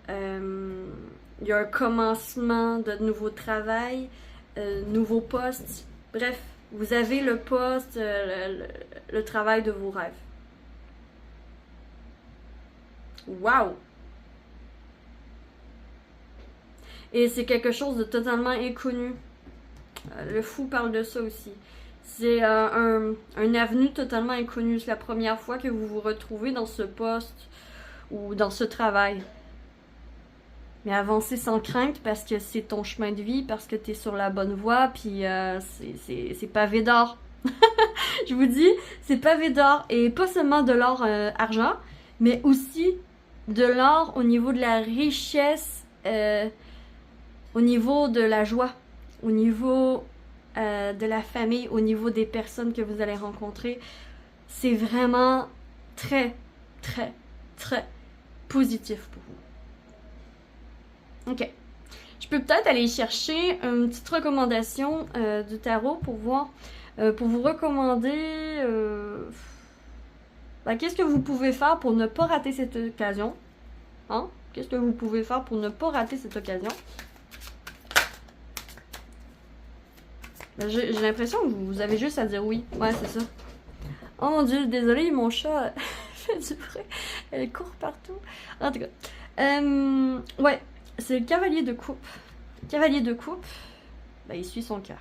Il y a un commencement de nouveau travail, nouveau poste. Bref, vous avez le poste, le travail de vos rêves. Wow! Et c'est quelque chose de totalement inconnu. Le fou parle de ça aussi. C'est un avenue totalement inconnu. C'est la première fois que vous vous retrouvez dans ce poste ou dans ce travail. Mais avancez sans crainte parce que c'est ton chemin de vie, parce que t'es sur la bonne voie, puis c'est pavé d'or. Je vous dis, c'est pavé d'or. Et pas seulement de l'or argent, mais aussi de l'or au niveau de la richesse, au niveau de la joie, au niveau de la famille, au niveau des personnes que vous allez rencontrer. C'est vraiment très, très, très positif pour vous. Ok. Je peux peut-être aller chercher une petite recommandation du tarot pour voir, pour vous recommander qu'est-ce que vous pouvez faire pour ne pas rater cette occasion. Hein? Qu'est-ce que vous pouvez faire pour ne pas rater cette occasion? J'ai l'impression que vous avez juste à dire oui. Ouais, c'est ça. Oh mon Dieu, désolé, mon chat fait du bruit. Elle court partout. En tout cas. Ouais, c'est le cavalier de coupe. Cavalier de coupe, il suit son cœur.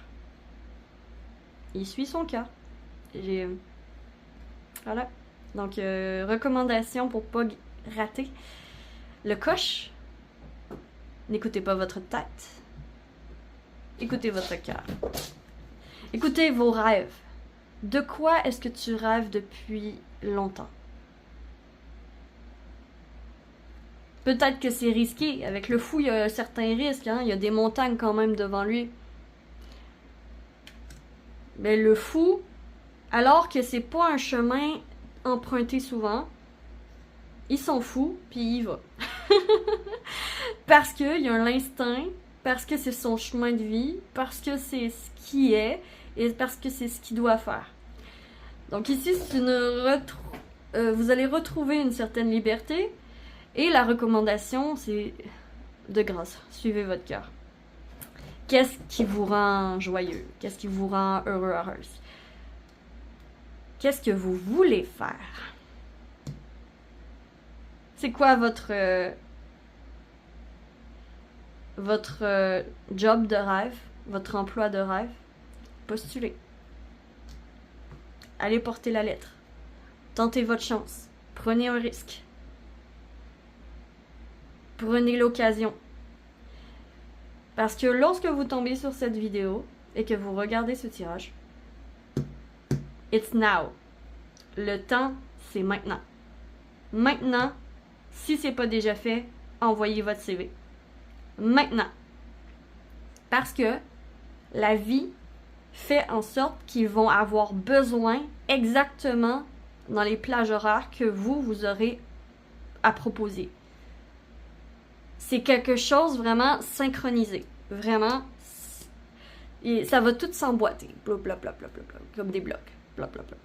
Il suit son cœur. Voilà. Donc, recommandation pour pas rater. Le coche. N'écoutez pas votre tête. Écoutez votre cœur. Écoutez vos rêves. De quoi est-ce que tu rêves depuis longtemps? Peut-être que c'est risqué. Avec le fou, il y a certains risques. Hein? Il y a des montagnes quand même devant lui. Mais le fou, alors que c'est pas un chemin emprunté souvent, il s'en fout, puis il y va. Parce qu'il y a l'instinct, parce que c'est son chemin de vie, parce que c'est ce qui est, et parce que c'est ce qu'il doit faire. Donc ici, c'est vous allez retrouver une certaine liberté, et la recommandation, c'est de grâce, suivez votre cœur. Qu'est-ce qui vous rend joyeux? Qu'est-ce qui vous rend heureux, heureuse? Qu'est-ce que vous voulez faire? C'est quoi votre job de rêve, votre emploi de rêve? Postulez. Allez porter la lettre. Tentez votre chance. Prenez un risque. Prenez l'occasion. Parce que lorsque vous tombez sur cette vidéo et que vous regardez ce tirage, it's now. Le temps, c'est maintenant. Maintenant, si c'est pas déjà fait, envoyez votre CV. Maintenant. Parce que la vie fait en sorte qu'ils vont avoir besoin exactement dans les plages horaires que vous aurez à proposer. C'est quelque chose vraiment synchronisé. Vraiment. Et ça va tout s'emboîter. Blablabla, comme des blocs. Blablabla.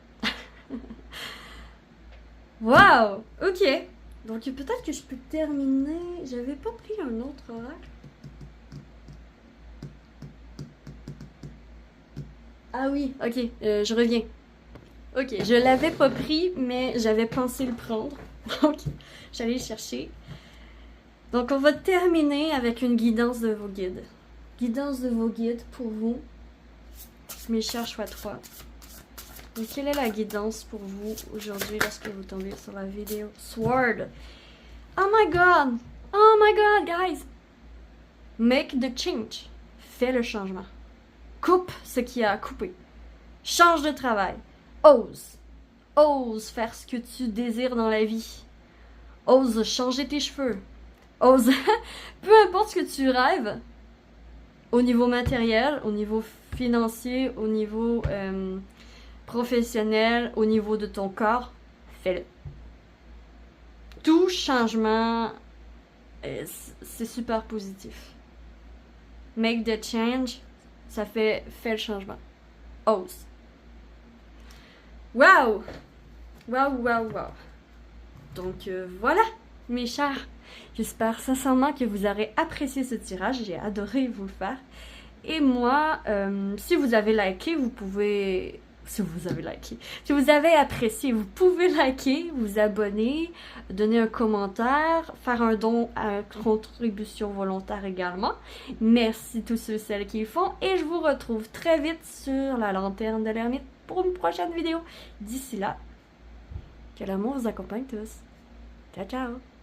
Wow! Ok. Donc peut-être que je peux terminer. J'avais pas pris un autre oracle. Ah oui, ok, je reviens. Ok, je l'avais pas pris, mais j'avais pensé le prendre. Donc, j'allais le chercher. Donc, on va terminer avec une guidance de vos guides. Guidance de vos guides pour vous, mes chers choix 3. Donc, quelle est la guidance pour vous aujourd'hui lorsque vous tombez sur la vidéo Sword? Oh my god! Oh my god, guys! Make the change. Fais le changement. Coupe ce qui a à couper. Change de travail. Ose. Ose faire ce que tu désires dans la vie. Ose changer tes cheveux. Ose. Peu importe ce que tu rêves, au niveau matériel, au niveau financier, au niveau professionnel, au niveau de ton corps, fais-le. Tout changement, c'est super positif. Make the change, ça fait fais le changement. Ose. Wow! Wow, wow, wow. Donc voilà, mes chers. J'espère sincèrement que vous aurez apprécié ce tirage. J'ai adoré vous le faire. Et moi, si vous avez liké, vous pouvez... Si vous avez liké. Si vous avez apprécié, vous pouvez liker, vous abonner, donner un commentaire, faire un don à contribution volontaire également. Merci tous ceux et celles qui le font. Et je vous retrouve très vite sur la lanterne de l'ermite pour une prochaine vidéo. D'ici là, que l'amour vous accompagne tous. Ciao, ciao!